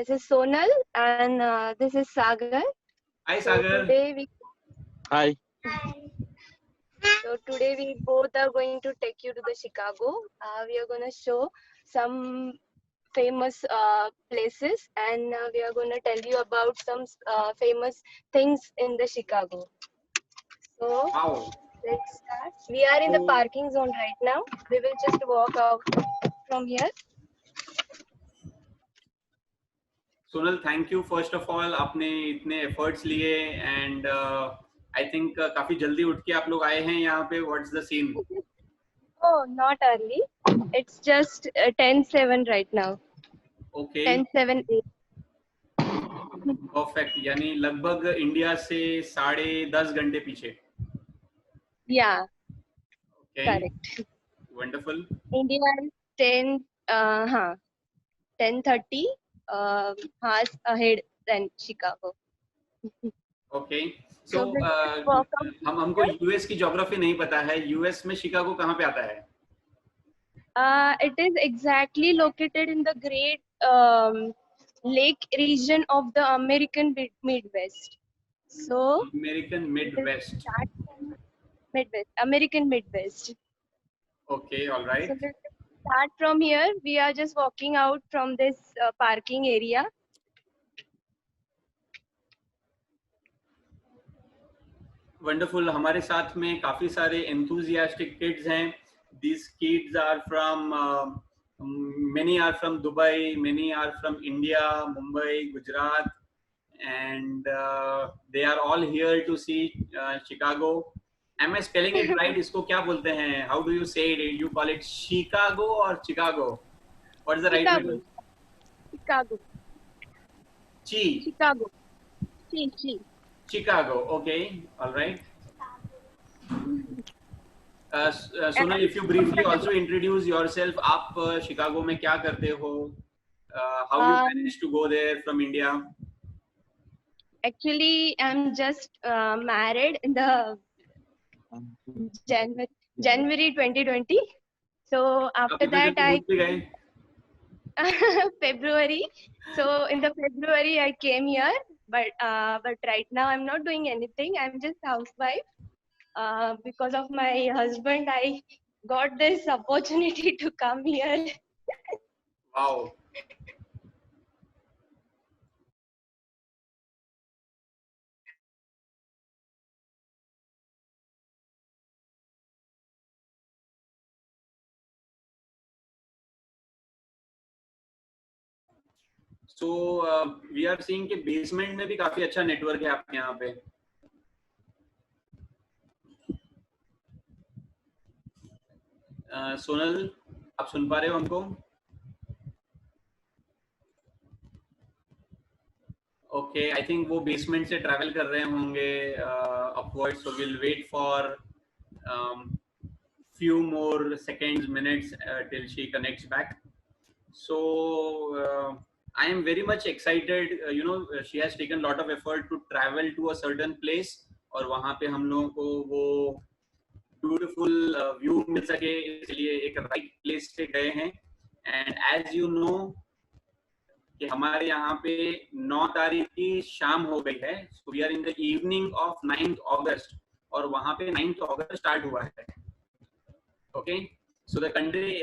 this is Sonal and this is Sagar. Hi, So Sagar. Hi. So today we both are going to take you to the Chicago. We are going to show some famous places, and we are going to tell you about some famous things in the Chicago. So Wow. let's start. We are in the parking zone right now. We will just walk out from here. Sonal, thank you first of all. आपने इतने efforts लिए and I think काफी जल्दी उठ के आप लोग आए हैं यहाँ पे. What's the scene? Oh, not early. It's just 10:07 right now. Okay. 10:07. Perfect. यानी लगभग इंडिया से 10.5 घंटे पीछे. Yeah. Okay. Correct. Wonderful. India is 10:30 hours ahead than Chicago. Okay. So walk out हमको यूएस की ज्योग्राफी नहीं पता है. यूएस में शिकागो कहाँ पे आता है? It is exactly located in the great lake region of the American Midwest. So American Midwest. American Midwest. Okay, all right. So we'll start from here. We are just walking out from this parking area. Wonderful. हमारे साथ में काफी सारे enthusiastic kids हैं. These kids are from many are from Dubai, many are from India, Mumbai, Gujarat, and they are all here to see Chicago. Am I spelling it right? इसको क्या बोलते हैं? How do you say it? You call it Chicago or Chicago? What is the right way to? Chicago. Chicago. Chicago. Okay. All right. Sonal, if you briefly also introduce yourself, आप Chicago में क्या करते हो? How you managed to go there from India? Actually, I'm just married in the January 2020. So after that, February. So in the February, I came here, but right now I'm not doing anything. I'm just housewife. Because of my husband, I got this opportunity to come here. Wow. So we are seeing कि basement में भी काफी अच्छा network है आपके यहाँ पे. सोनल, आप सुन पा रहे हो हमको? Okay, I think वो basement से travel कर रहे होंगे upwards, so we'll wait for few more seconds, minutes till she connects back. So I am very much excited. She has taken a lot of effort to travel to a certain place, और वहाँ पे हम लोगों को वो beautiful view मिल सके, इसलिए एक right place पे गए हैं. And as you know, कि हमारे यहाँ पे 9 तारीख की शाम हो गई है. So we are in the evening of 9th August, और वहाँ पे 9th August start हुआ है. Okay, so the country,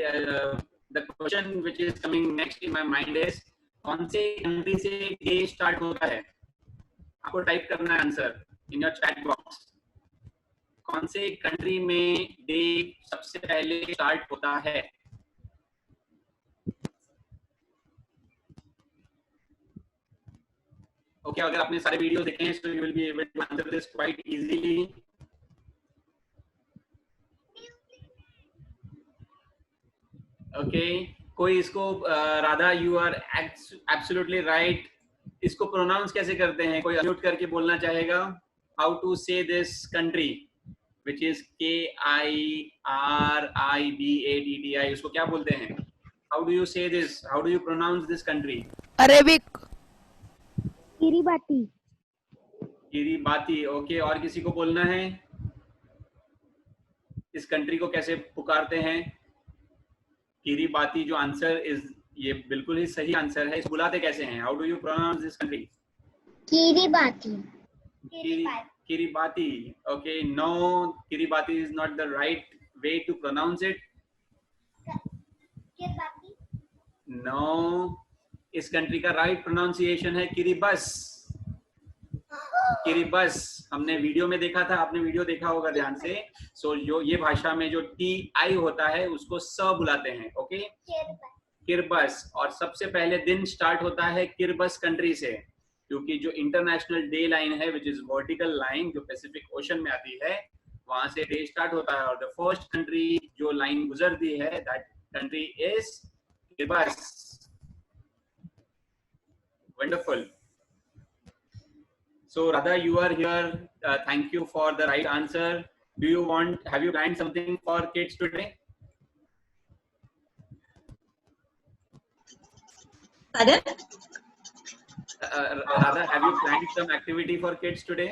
the question which is coming next in my mind is, कौन से country से day start होता है? आपको type करना है answer in your chat box. कौन से country में day सबसे पहले start होता है? Okay, अगर आपने सारे वीडियो देखे हैं, so you will be able to answer this quite easily. Okay, कोई इसको Radha, you are absolutely right. इसको pronounce कैसे करते हैं? कोई unmute करके बोलना चाहेगा? How to say this country, which is KIRIBATTI, उसको क्या बोलते हैं? How do you say this? How do you pronounce this country? Arabic. Kiribati. Kiribati. Okay, और किसी को बोलना है? इस कंट्री को कैसे पुकारते हैं? किरीबाती जो आंसर ये बिल्कुल ही सही आंसर है. इस बुलाते कैसे हैं? How do you pronounce this country? Kiribati. Kiribati. Okay, no, Kiribati is not the right way to pronounce it. Kiribati. No, इस कंट्री का राइट प्रोनाउंसिएशन है किरिबस. किरिबस हमने वीडियो में देखा था, आपने वीडियो देखा होगा ध्यान से. सो जो ये भाषा में जो टी आई होता है उसको स बुलाते हैं. ओके, किरबस. और सबसे पहले दिन स्टार्ट होता है किरबस कंट्री से, क्योंकि जो इंटरनेशनल डे लाइन है विच इज वर्टिकल लाइन जो पैसिफिक ओशन में आती है, वहां से डे स्टार्ट होता है. और द फर्स्ट कंट्री जो लाइन गुजरती है that country is Kiribati. Wonderful. So Radha, you are here. Thank you for the right answer. Have you planned something for kids today? Pardon? Radha, have you planned some activity for kids today?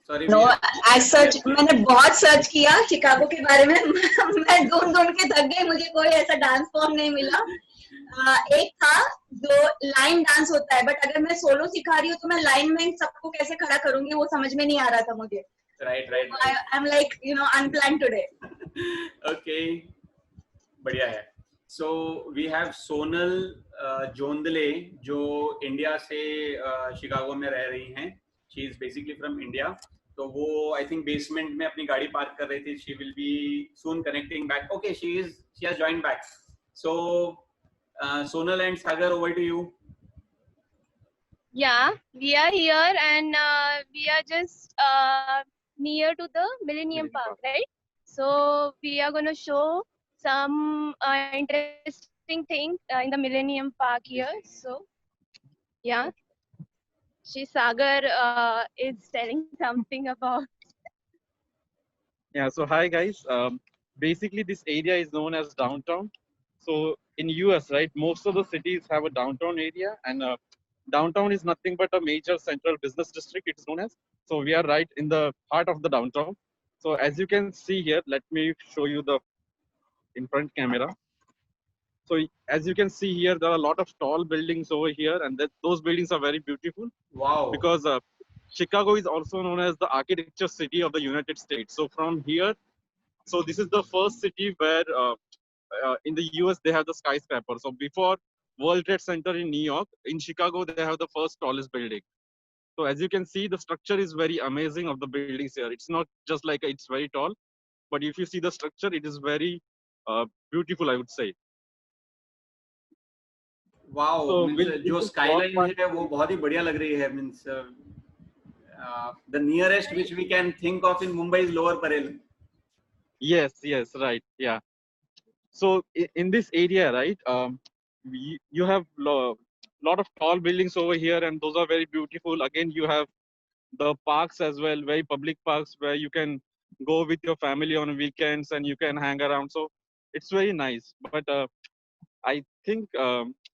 Sorry. No, as such मैंने बहुत search किया Chicago के बारे में. मैं ढूंढ के थक गई, मुझे कोई ऐसा डांस फॉर्म नहीं मिला. एक था जो लाइन डांस होता है, बट अगर मैं सोलो सिखा रही हूँ तो मैं लाइन में सबको कैसे खड़ा करूंगी वो समझ में नहीं आ रहा था मुझे. Right. I'm like unplanned today. Okay, बढ़िया है. So we have Sonal Jondale जो इंडिया से शिकागो में रह रही हैं. She is basically from India. तो वो आई थिंक बेसमेंट में अपनी गाड़ी पार्क कर रही थी. She will be soon connecting back. Okay, she has joined back. So Sonal and Sagar, over to you. Yeah, we are here and we are just near to the Millennium Park, right? So we are going to show some interesting things in the Millennium Park here. So yeah, Sagar is telling something about. Yeah, so hi guys. Basically, this area is known as downtown. So in US, right, most of the cities have a downtown area, and downtown is nothing but a major central business district. It's known as. So we are right in the heart of the downtown. So as you can see here, let me show you the in front camera. So as you can see here, there are a lot of tall buildings over here, and those buildings are very beautiful. Wow. Because Chicago is also known as the architecture city of the United States. So from here, so this is the first city where in the US they have the skyscraper. So before World Trade Center in New York, in Chicago they have the first tallest building. So as you can see, the structure is very amazing of the buildings here. It's not just like it's very tall, but if you see the structure, it is very beautiful, I would say. Wow. So means जो skyline है वो बहुत ही बढ़िया लग रही है. Means the nearest which we can think of in Mumbai is Lower Parel. Yes, right. Yeah. So in this area, right, you have lot of tall buildings over here, and those are very beautiful. Again, you have the parks as well, very public parks where you can go with your family on weekends and you can hang around. So it's very nice. But I think,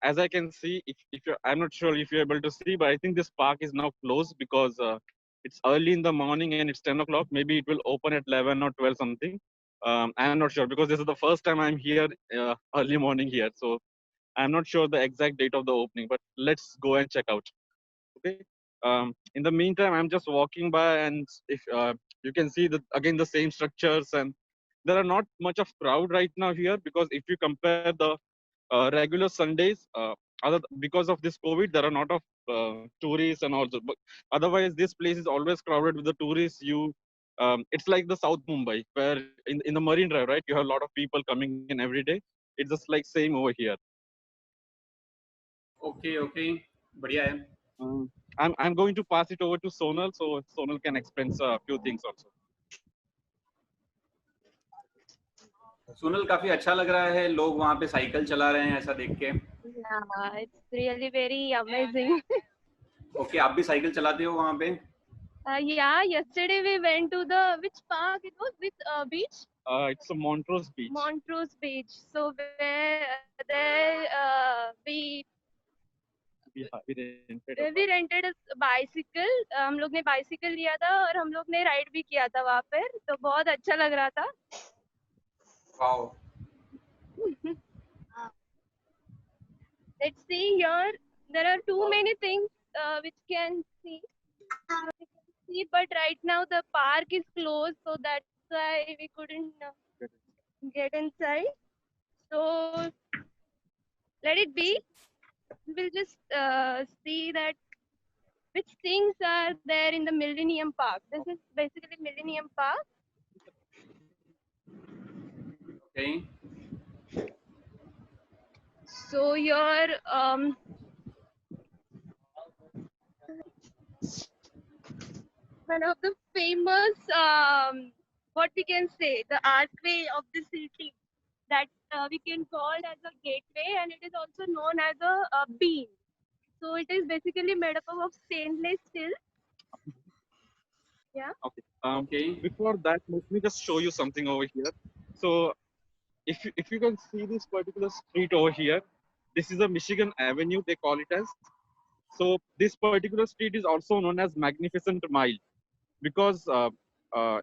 as I can see, if you're, I'm not sure if you're able to see, but I think this park is now closed because it's early in the morning and it's 10 o'clock. Maybe it will open at 11 or 12 something. I'm not sure because this is the first time I'm here early morning here. So I'm not sure the exact date of the opening, but let's go and check out. Okay. In the meantime, I'm just walking by, and if you can see again the same structures, and there are not much of crowd right now here because if you compare the regular Sundays, because of this COVID, there are not of tourists and also. But otherwise, this place is always crowded with the tourists. It's like the South Mumbai, where in the Marine Drive, right, you have a lot of people coming in every day. It's just like same over here. Okay, बढ़िया है. I'm going to pass it over to Sonal, so Sonal can explain a few things also. Sonal, काफी अच्छा लग रहा है, लोग वहाँ पे साइकिल चला रहे हैं ऐसा देख के. Yeah, it's really very amazing. Okay, आप भी साइकिल चलाते हो वहाँ पे? Yeah, yesterday we went to which park it was, which beach? It's a Montrose Beach. Montrose Beach. So where there we we rented a bicycle. हम लोग ने bicycle लिया था और हम लोग ने राइड भी किया था वहाँ पर, तो बहुत अच्छा लग रहा था. Wow. Let's see here. There are too many things which can see. But right now the park is closed, so that's why we couldn't get inside. So let it be. We'll just see that which things are there in the Millennium Park. This is basically Millennium Park. Okay. So here one of the famous what we can say, the archway of the city, that we can call as a gateway, and it is also known as a beam. So it is basically made up of stainless steel. Yeah. Okay. Okay. Before that, let me just show you something over here. So if you can see this particular street over here, this is a Michigan Avenue, they call it as. So this particular street is also known as Magnificent Mile, because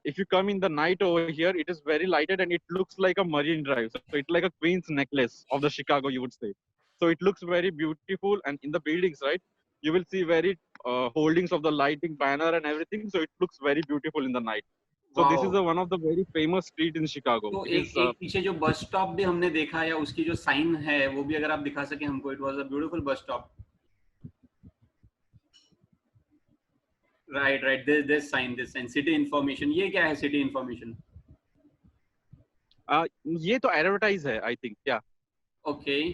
if you come in the night over here, it is very lighted and it looks like a marine drive. So it's like a queen's necklace of the Chicago, you would say. So it looks very beautiful, and in the buildings, right, you will see very holdings of the lighting banner and everything. So it looks very beautiful in the night. So this is Wow. one of the very famous street in Chicago. तो It is, एक पीछे जो bus stop भी हमने देखा या उसकी जो साइन है वो भी अगर आप दिखा सके हमको. It was a beautiful bus stop. Right this sign city information. ये क्या है सिटी इंफॉर्मेशन? ये तो एडवर्टाइज है, आई थिंक. या ओके.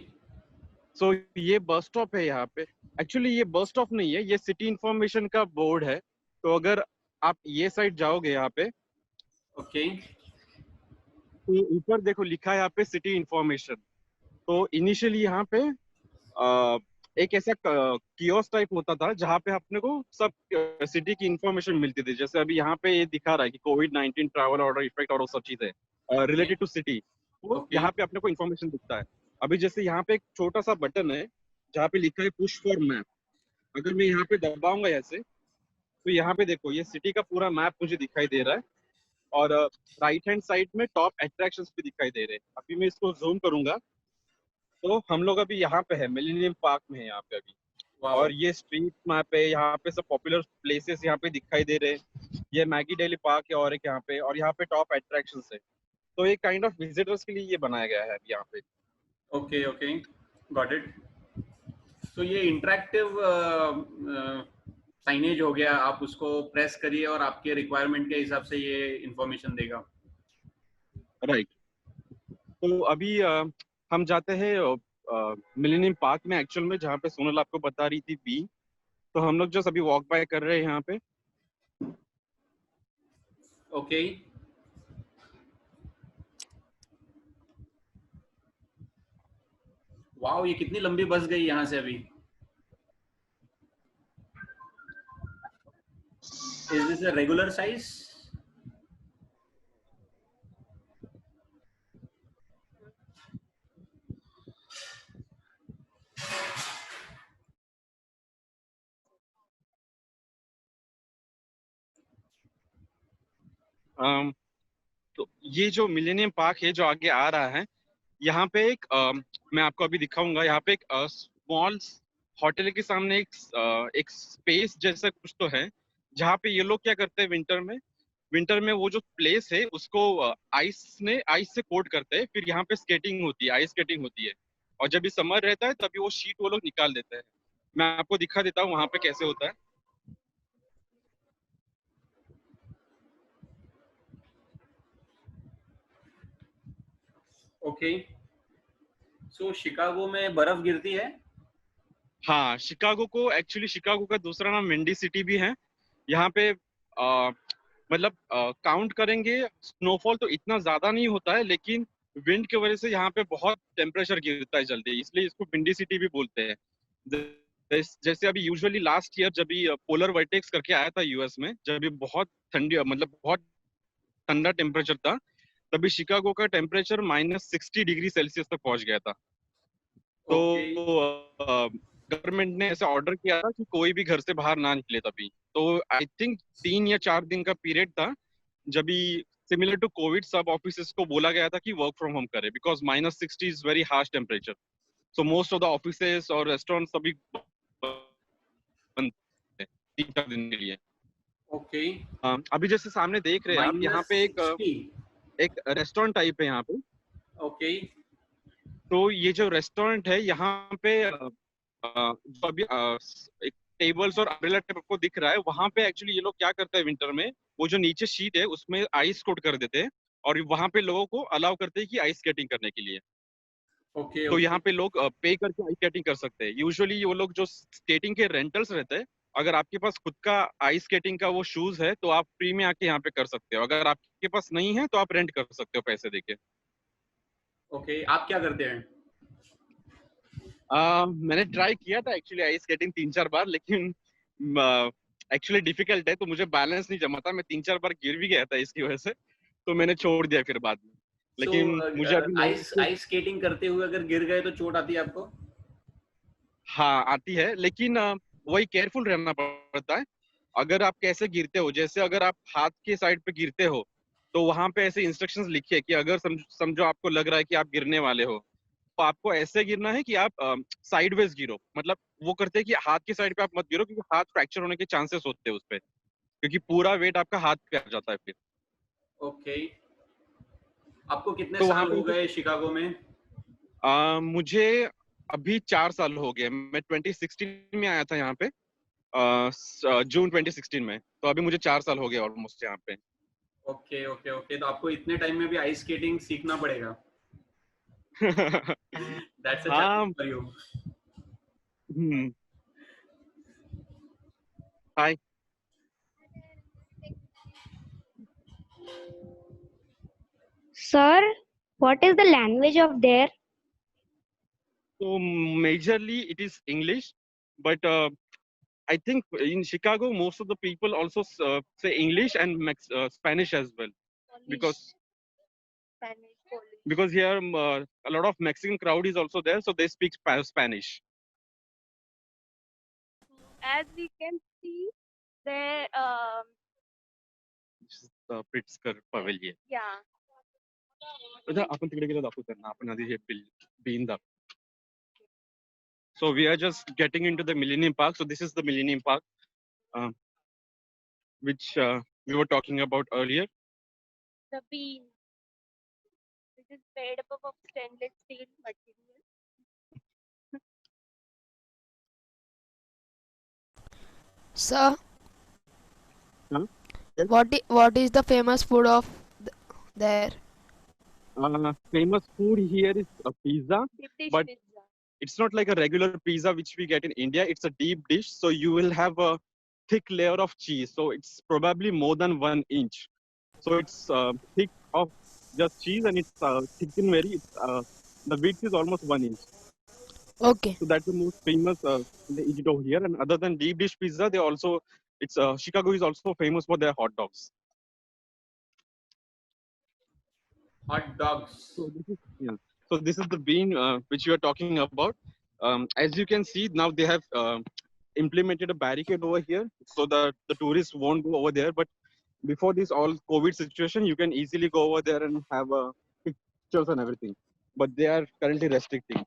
सो ये बस स्टॉप है यहाँ पे. एक्चुअली ये बस स्टॉप नहीं है, ये सिटी इंफॉर्मेशन का बोर्ड है. तो अगर आप ये साइड जाओगे यहाँ पे, ओके. तो ऊपर देखो लिखा है यहाँ पे सिटी इंफॉर्मेशन. तो इनिशियली यहाँ पे एक ऐसा कियोस्क टाइप होता था जहाँ पे अपने को सब सिटी की इंफॉर्मेशन मिलती थी. जैसे अभी यहाँ पे ये दिखा रहा है कि कोविड-19 ट्रैवल ऑर्डर इफेक्ट और वो सब चीजें रिलेटेड टू सिटी, वो Okay. यहाँ पे अपने को इंफॉर्मेशन दिखता है. अभी जैसे यहाँ पे एक छोटा सा बटन है जहाँ पे लिखा है पुश फॉर मैप. अगर मैं यहाँ पे दबाऊंगा ऐसे, तो यहाँ पे देखो ये सिटी का पूरा मैप मुझे दिखाई दे रहा है, और राइट हैंड साइड में टॉप अट्रैक्शंस भी दिखाई दे रहे हैं. अभी मैं इसको जूम करूंगा तो हम लोग अभी यहाँ पे है, मिलेनियम पार्क में है यहाँ पे अभी. और ये स्ट्रीट मैप है, यहाँ पे सब पॉपुलर प्लेसेस यहाँ पे दिखाई दे रहे हैं. ये मैगी डेली पार्क है और एक यहाँ पे, और यहाँ पे टॉप अट्रैक्शंस है. तो ये काइंड ऑफ विजिटर्स के लिए ये बनाया गया है अभी यहाँ पे. Okay okay got it. तो ये इंटरेक्टिव साइनेज हो गया. आप उसको प्रेस करिए और आपके रिक्वायरमेंट के हिसाब से ये इंफॉर्मेशन देगा. राइट. तो अभी हम जाते हैं मिलेनियम पार्क में एक्चुअल में, जहाँ पे सोनल आपको बता रही थी बी. तो हम लोग जस्ट अभी वॉक बाय कर रहे हैं यहाँ पे. ओके. वाओ, ये कितनी लंबी बस गई यहाँ से अभी. Is this a regular size? तो ये जो मिलेनियम पार्क है जो आगे आ रहा है, यहाँ पे एक मैं आपको अभी दिखाऊंगा. यहाँ पे एक स्मॉल होटल के सामने एक स्पेस जैसा कुछ तो है, जहाँ पे ये लोग क्या करते हैं विंटर में वो जो प्लेस है उसको आइस से कोट करते हैं. फिर यहाँ पे स्केटिंग होती है, आइस स्केटिंग होती है. और जब भी समर रहता है तभी वो शीट वो लोग निकाल देते हैं. मैं आपको दिखा देता हूँ वहाँ पे कैसे होता है. ओके. सो शिकागो में बर्फ गिरती है? हाँ, शिकागो का दूसरा नाम विंडी सिटी भी है. यहाँ पे मतलब काउंट करेंगे स्नोफॉल तो इतना ज्यादा नहीं होता है, लेकिन विंड की वजह से यहाँ पे बहुत टेम्परेचर गिरता है जल्दी, इसलिए इसको विंडी सिटी भी बोलते हैं. जैसे अभी यूजुअली लास्ट ईयर जब भी पोलर वर्टेक्स करके आया था यूएस में, जब भी बहुत ठंडी मतलब बहुत ठंडा टेम्परेचर था, तभी शिकागो का टेम्परेचर -60 डिग्री सेल्सियस तक पहुंच गया था. तो गवर्नमेंट ने ऐसा ऑर्डर किया था कि कोई भी घर से बाहर ना निकले तभी। तो आई थिंक 3 या 4 दिन का पीरियड था जब सिमिलर टू कोविड सब ऑफिसेस को बोला गया था कि वर्क फ्रॉम होम करे, because -60 is very harsh temperature. So most of the offices और रेस्टोरेंट सभी बंद थे 3 4 दिन के लिए। ओके। अभी जैसे सामने देख रहे हैं आप, यहाँ पे -60। एक रेस्टोरेंट टाइप है यहाँ पे। ओके। तो ये जो रेस्टोरेंट है यहाँ पे जो अभी एक टेबल्स और अम्ब्रेला टाइप आपको दिख रहा है, वहां पे एक्चुअली ये लोग क्या करते हैं विंटर में, वो जो नीचे शीट है उसमें आइस कोट कर देते हैं और वहां पे लोगों को अलाउ करते हैं कि आइस स्केटिंग करने के लिए। ओके। तो यहाँ पे लोग पे करके आइस स्केटिंग कर सकते हैं। यूजुअली वो लोग जो स्केटिंग के रेंटल्स रहते हैं, अगर आपके पास खुद का आइस स्केटिंग का वो शूज है तो आप फ्री में आके यहाँ पे कर सकते हो। अगर आपके पास नहीं है तो आप रेंट कर सकते हो पैसे देके। ओके, आप क्या करते हैं? मैंने ट्राई किया था एक्चुअली आइस स्केटिंग 3 4 बार, लेकिन एक्चुअली डिफिकल्ट है तो मुझे बैलेंस नहीं जमा था। मैं 3 4 बार गिर भी गया था इसकी वजह से, तो मैंने छोड़ दिया फिर बाद में। सो लेकिन मुझे अभी आइस स्केटिंग करते हुए अगर गिर गए तो चोट आती है आपको? हाँ आती है, लेकिन वही केयरफुल रहना पड़ता है। अगर आप कैसे गिरते हो, जैसे अगर आप हाथ के साइड पे गिरते हो तो वहां पे ऐसे इंस्ट्रक्शंस लिखे हैं कि अगर समझो आपको लग रहा है कि आप गिरने वाले हो, तो आपको ऐसे गिरना है कि आप साइडवेज गिरो। मतलब वो करते हैं कि हाथ की साइड पे आप मत गिरो, क्योंकि हाथ फ्रैक्चर होने के चांसेस होते हैं उस पे, क्योंकि पूरा वेट आपका हाथ पे आ जाता है फिर। ओके। आपको कितने तो वहां साल पे हो गए शिकागो में? मुझे अभी 4 साल हो गए। मैं 2016 में आया था यहाँ पे, जून 2016 में। तो अभी मुझे 4 साल हो गए ऑलमोस्ट यहाँ पे। ओके ओके ओके, तो आपको इतने टाइम में भी आइस स्केटिंग सीखना पड़ेगा। दैट्स अ हाँ। Challenge for you. Hi. Sir, what is the language of there? So majorly it is English, but I think in Chicago most of the people also say English and Spanish as well, because Spanish, Polish. because here a lot of Mexican crowd is also there, so they speak Spanish. As we can see, there, This is the Pritzker Pavilion. yeah. आता आपण तिकडे गेलो दाखवू त्यांना, आपण आधी हे been दाखवू. So we are just getting into the Millennium Park. So this is the Millennium Park, which we were talking about earlier. The beam, which is made up of stainless steel material. Sir, Huh? Yes. what is the famous food of there? Famous food here is a pizza. Deep dish But- pizza. It's not like a regular pizza which we get in India. It's a deep dish, so you will have a thick layer of cheese. So it's probably more than 1 inch. So it's thick of just cheese, and it's thickened very. The width is almost 1 inch. Okay. So that's the most famous. They eat it over here. And other than deep dish pizza, they also Chicago is also famous for their hot dogs. Hot dogs. So this is So this is the bean which you are talking about. As you can see now, they have implemented a barricade over here so that the tourists won't go over there. But before this all COVID situation, you can easily go over there and have pictures and everything. But they are currently restricting.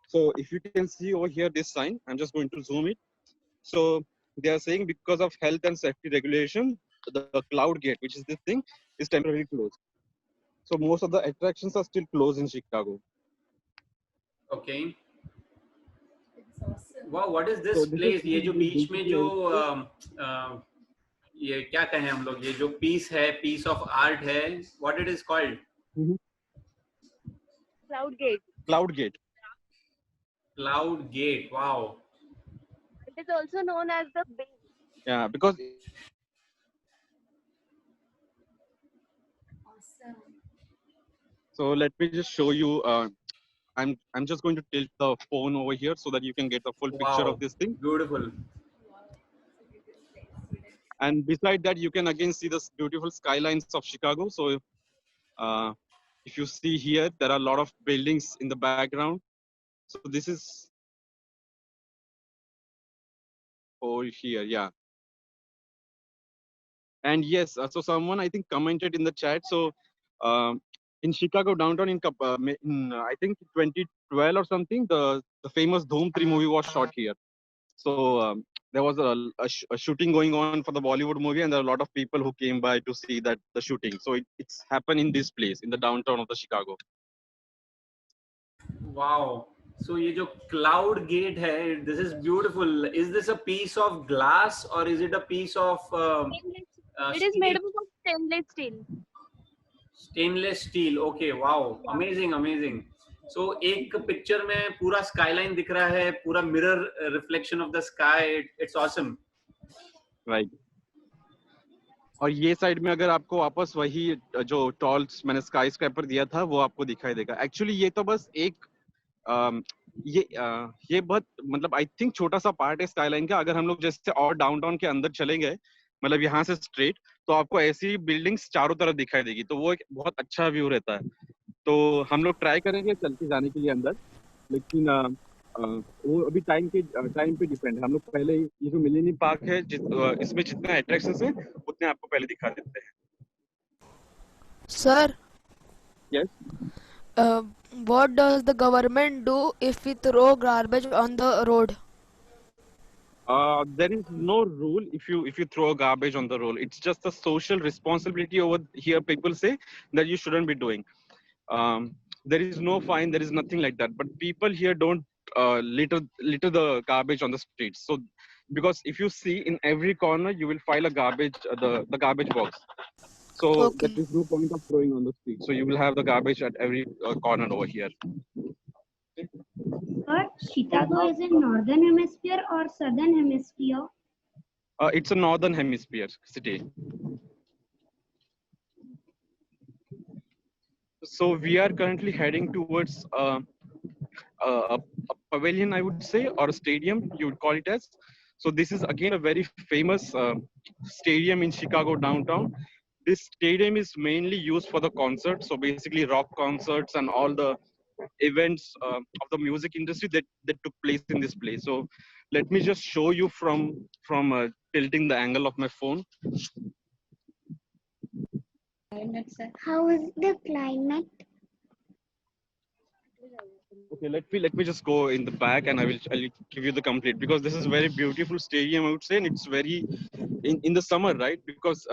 So if you can see over here this sign, I'm just going to zoom it. So they are saying because of health and safety regulation, the Cloud Gate, which is this thing, is temporarily closed. So most of the attractions are still closed in Chicago. Okay. वाह, what is this So this place? is ये जो बीच में जो basically ये क्या कहें हम लोग, ये जो पीस है, पीस ऑफ आर्ट है, what it is called? Cloud gate. Cloud Gate. Cloud gate. Wow. It is also known as the beam. Yeah, because so let me just show you. I'm just going to tilt the phone over here so that you can get a full picture Wow. of this thing. Beautiful. And beside that, you can again see the beautiful skylines of Chicago. So if you see here, there are a lot of buildings in the background. So this is over here. Yeah. And yes, so someone I think commented in the chat. So in Chicago downtown I think 2012 or something, the famous Dhoom 3 movie was shot here. So there was a shooting going on for the Bollywood movie, and there are a lot of people who came by to see that the shooting. So it's happened in this place, in the downtown of the Chicago. Wow. So ये जो cloud gate है, this is beautiful. Is this a piece of glass or is it a piece of It is made up of stainless steel. stainless steel? Okay, wow, amazing, amazing. So एक picture में पूरा skyline दिख रहा है, पूरा mirror reflection of the sky. It's awesome. Right. और ये side में अगर आपको वापस वही जो टॉल्स मैंने स्काई स्क्रैपर दिया था वो आपको दिखाई देगा. एक्चुअली ये तो बस एक ये बहुत मतलब आई थिंक छोटा सा पार्ट है स्काईलाइन का. अगर हम लोग जैसे और डाउनटाउन के अंदर चले गए, मतलब यहाँ से स्ट्रेट, तो आपको ऐसी बिल्डिंग्स चारों तरफ दिखाई देगी. तो वो एक बहुत अच्छा व्यू रहता है. तो हम लोग ट्राई करेंगे चल के जाने के लिए अंदर, लेकिन वो अभी टाइम पे डिपेंड है. हम लोग पहले ये जो मिलेनियम पार्क है इसमें जितने अट्रैक्शंस हैं उतने आपको पहले दिखा देते हैं. Sir, Yes. what does the government do if we throw garbage on the road? There is no rule if you throw garbage on the road. It's just a social responsibility over here. People say that you shouldn't be doing. There is no fine. There is nothing like that. But people here don't litter the garbage on the streets. So because if you see in every corner, you will find a garbage the garbage box. So Okay. there is no point of throwing on the street. So you will have the garbage at every corner over here. Sir, Chicago is in northern hemisphere or southern hemisphere? It's a northern hemisphere city. So we are currently heading towards a pavilion, I would say, or a stadium, you would call it as. So this is again a very famous stadium in Chicago downtown. This stadium is mainly used for the concerts. So basically rock concerts and all the events of the music industry that took place in this place. So let me just show you from tilting the angle of my phone. How is the climate? Okay, let me just go in the back and I'll give you the complete, because this is very beautiful stadium, I would say, and it's very in the summer, right? Because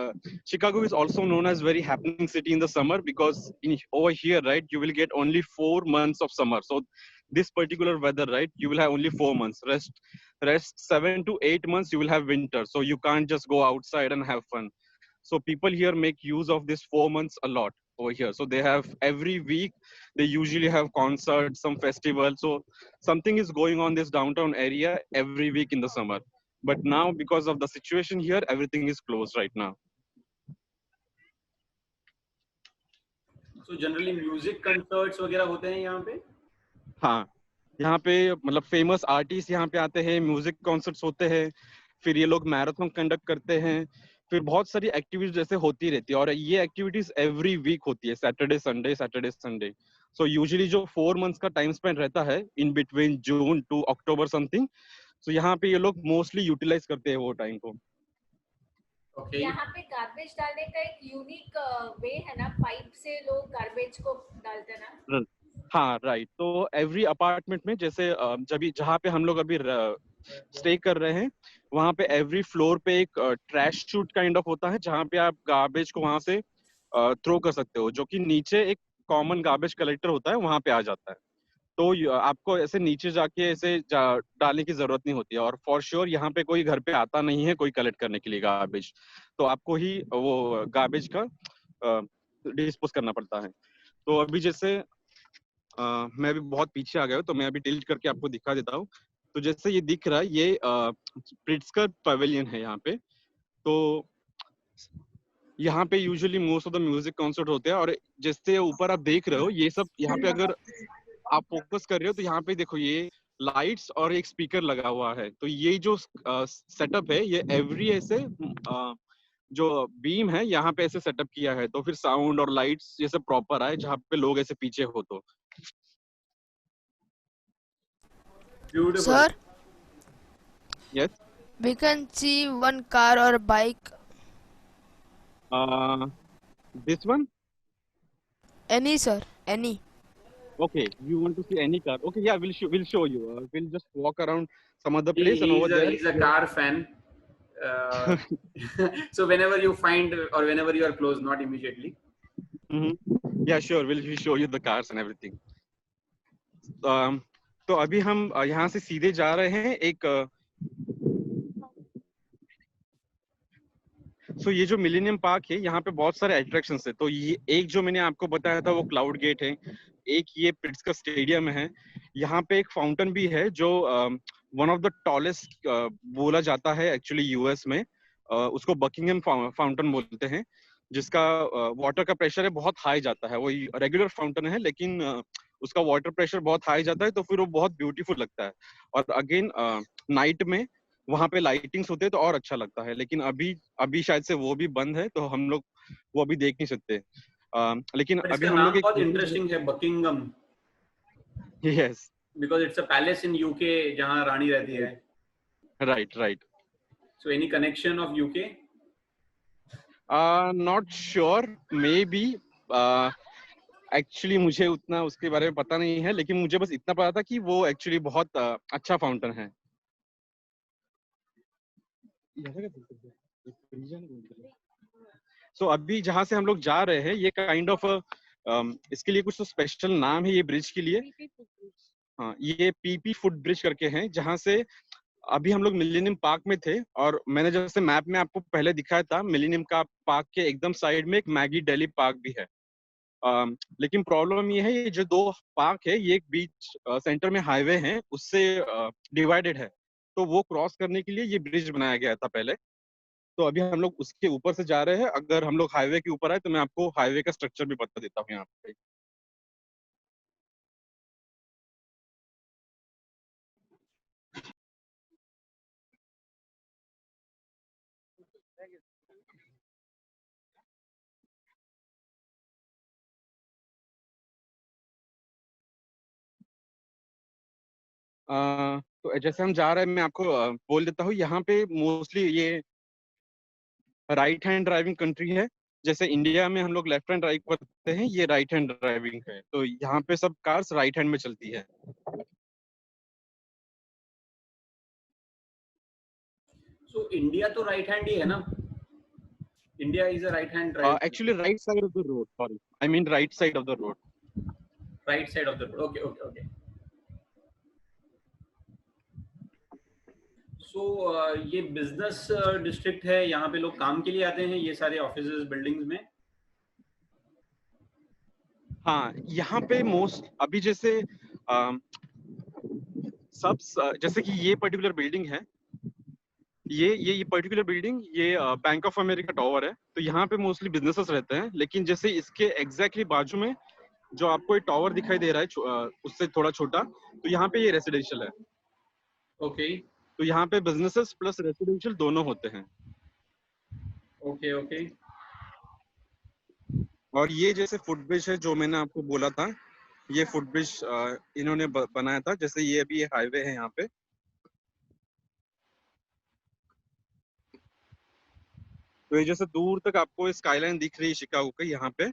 Chicago is also known as very happening city in the summer, because over here, right, you will get only 4 months of summer. So this particular weather, right, you will have only 4 months. Rest 7 to 8 months you will have winter. So you can't just go outside and have fun. So people here make use of this 4 months a lot over here. So they have every week, they usually have concerts, some festival. So something is going on this downtown area every week in the summer. But now because of the situation here, everything is closed right now. So generally music concerts वगैरह होते हैं यहाँ पे? हाँ, यहाँ पे मतलब famous artist यहाँ पे आते हैं, म्यूजिक कॉन्सर्ट्स होते हैं, फिर ये लोग मैराथन कंडक्ट करते हैं, फिर बहुत सारी एक्टिविटीज जैसे होती रहती है. और ये एक्टिविटीज एवरी वीक होती है, सैटरडे संडे. सो यूजुअली जो 4 मंथ्स का टाइम स्पेंड रहता है in between June to October something, so यहाँ पे ये लोग मोस्टली यूटिलाइज करते हैं वो टाइम को. Okay. यहाँ पे गार्बेज डालने का एक यूनिक वे है ना, पाइप से लोग गार्बेज को डालते हैं ना. हाँ, राइट. तो एवरी अपार्टमेंट में जैसे जहाँ पे हम लोग अभी स्टे कर रहे हैं, वहाँ पे एवरी फ्लोर पे एक ट्रैश शूट काइंड ऑफ होता है, जहाँ पे आप गार्बेज को वहाँ से थ्रो कर सकते हो, जो कि नीचे एक कॉमन गार्बेज कलेक्टर होता है, वहाँ पे आ जाता है. तो आपको ऐसे नीचे जाके ऐसे डालने की जरूरत नहीं होती है. और फॉर श्योर यहाँ पे कोई घर पे आता नहीं है कोई कलेक्ट करने के लिए गार्बेज, तो आपको ही वो गार्बेज का डिस्पोज करना पड़ता है. तो अभी जैसे मैं अभी बहुत पीछे आ गया हूँ, तो मैं अभी टिल्ट करके आपको दिखा देता हूँ. तो जैसे ये दिख रहा है, ये प्रिट्जकर पवेलियन है यहाँ पे. तो यहाँ पे usually most of the music concert होते हैं. और जैसे ऊपर आप देख रहे हो, ये सब यहाँ पे अगर आप फोकस कर रहे हो तो यहाँ पे देखो, ये लाइट्स और एक स्पीकर लगा हुआ है. तो ये जो सेटअप है, ये एवरी ऐसे जो बीम है यहाँ पे ऐसे सेटअप किया है, तो फिर साउंड और लाइट्स ये सब प्रॉपर आए जहाँ पे लोग ऐसे पीछे हो. तो Beautiful. Sir, yes, We can see one car or bike. This one? Any, sir. Any. Okay, you want to see any car? Okay, yeah, we'll show you. We'll just walk around some other place, and over there. He's a car fan. So whenever you find or whenever you are close, not immediately. Yeah, sure. We'll show you the cars and everything. तो अभी हम यहाँ से सीधे जा रहे हैं एक ये जो मिलेनियम पार्क है, यहाँ पे बहुत सारे अट्रैक्शंस है। तो ये एक जो मैंने आपको बताया था वो क्लाउड गेट है, एक ये पिट्सबर्ग स्टेडियम है, यहाँ पे एक फाउंटेन भी है जो वन ऑफ द टॉलेस्ट बोला जाता है एक्चुअली यूएस में। उसको बकिंगहम फाउंटेन बोलते हैं, जिसका वाटर का प्रेशर है बहुत हाई जाता है। वो रेगुलर फाउंटेन है लेकिन उसका वाटर प्रेशर बहुत हाई जाता है, तो फिर वो बहुत ब्यूटीफुल लगता है। और अगेन नाइट में वहां पे लाइटिंग्स होते हैं तो और अच्छा लगता है, लेकिन अभी शायद से वो भी बंद है, तो हम लोग वो अभी देख नहीं सकते। लेकिन अभी हम लोग बहुत इंटरेस्टिंग है Buckingham. Yes, because it's a palace in UK जहां रानी रहती है। Right. So any connection of UK? Not sure, may be. Actually मुझे उतना उसके बारे में पता नहीं है, लेकिन मुझे बस इतना पता था कि वो एक्चुअली बहुत अच्छा फाउंटेन है। सो अभी जहां से हम लोग जा रहे हैं, ये काइंड ऑफ इसके लिए कुछ तो स्पेशल नाम है ये ब्रिज के लिए। हाँ, ये पीपी फुट ब्रिज करके है, जहां से अभी हम लोग मिलेनियम पार्क में थे, और मैंने जैसे मैप में आपको पहले दिखाया था, मिलेनियम का पार्क के एकदम साइड में एक मैगी डेली पार्क भी है। लेकिन प्रॉब्लम ये है, ये जो दो पार्क है, ये एक बीच सेंटर में हाईवे है, उससे डिवाइडेड है, तो वो क्रॉस करने के लिए ये ब्रिज बनाया गया था पहले। तो अभी हम लोग उसके ऊपर से जा रहे हैं। अगर हम लोग हाईवे के ऊपर आए तो मैं आपको हाईवे का स्ट्रक्चर भी बता देता हूँ यहाँ पे। तो जैसे हम जा रहे हैं, मैं आपको बोल देता हूँ, यहाँ पे मोस्टली ये राइट हैंड ड्राइविंग कंट्री है। जैसे इंडिया में हम लोग लेफ्ट हैंड ड्राइव करते हैं, ये राइट हैंड ड्राइविंग है, तो यहाँ पे सब कार्स राइट हैंड में चलती है। सो इंडिया तो राइट हैंड ही है ना? India is a right hand drive. Actually right side of the road, sorry, I mean right side of the road. Right side of the road, okay okay okay. So ये business district है, यहाँ पे लोग काम के लिए आते हैं, ये सारे ऑफिसेज बिल्डिंग्स में। हाँ, यहाँ पे मोस्ट अभी जैसे सब जैसे कि ये पर्टिकुलर बिल्डिंग है, ये पर्टिकुलर बिल्डिंग, ये बैंक ऑफ अमेरिका टावर है, तो यहाँ पे मोस्टली बिजनेसेस रहते हैं। लेकिन जैसे इसके एग्जैक्टली बाजू में जो आपको एक टावर दिखाई दे रहा है, उससे थोड़ा छोटा, तो यहाँ पे ये रेसिडेंशियल है। ओके। तो यहाँ पे बिजनेसेस प्लस रेसिडेंशियल दोनों होते हैं। Okay okay. और ये जैसे फुटब्रिज है जो मैंने आपको बोला था, ये फुटब्रिज इन्होंने बनाया था। जैसे ये अभी हाईवे है यहाँ पे, तो ये जैसे दूर तक आपको स्काईलाइन दिख रही है शिकागो की यहाँ पे।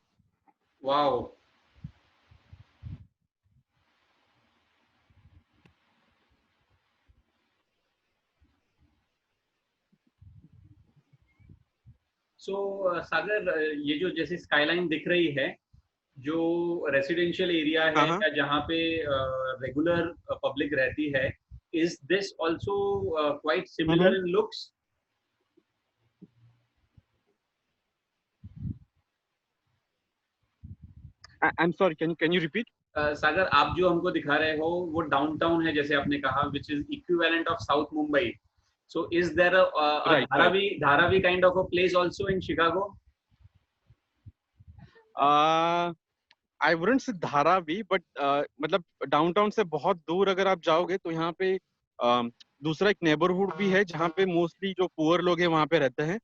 वाओ। सो सागर, ये जो जैसे स्काईलाइन दिख रही है, जो रेसिडेंशियल एरिया है या जहाँ पे रेगुलर पब्लिक रहती है, is this also quite similar in looks? I am sorry, can you repeat? Sagar, आप जो हमको दिखा रहे हो वो डाउनटाउन है, जैसे आपने कहा, which is equivalent of south Mumbai. So is there a Dharavi kind of a place also in Chicago? I wouldn't say Dharavi, but मतलब डाउनटाउन से बहुत दूर अगर आप जाओगे तो यहाँ पे दूसरा एक नेबरहुड भी है, जहाँ पे मोस्टली जो पुअर लोग हैं वहाँ पे रहते हैं।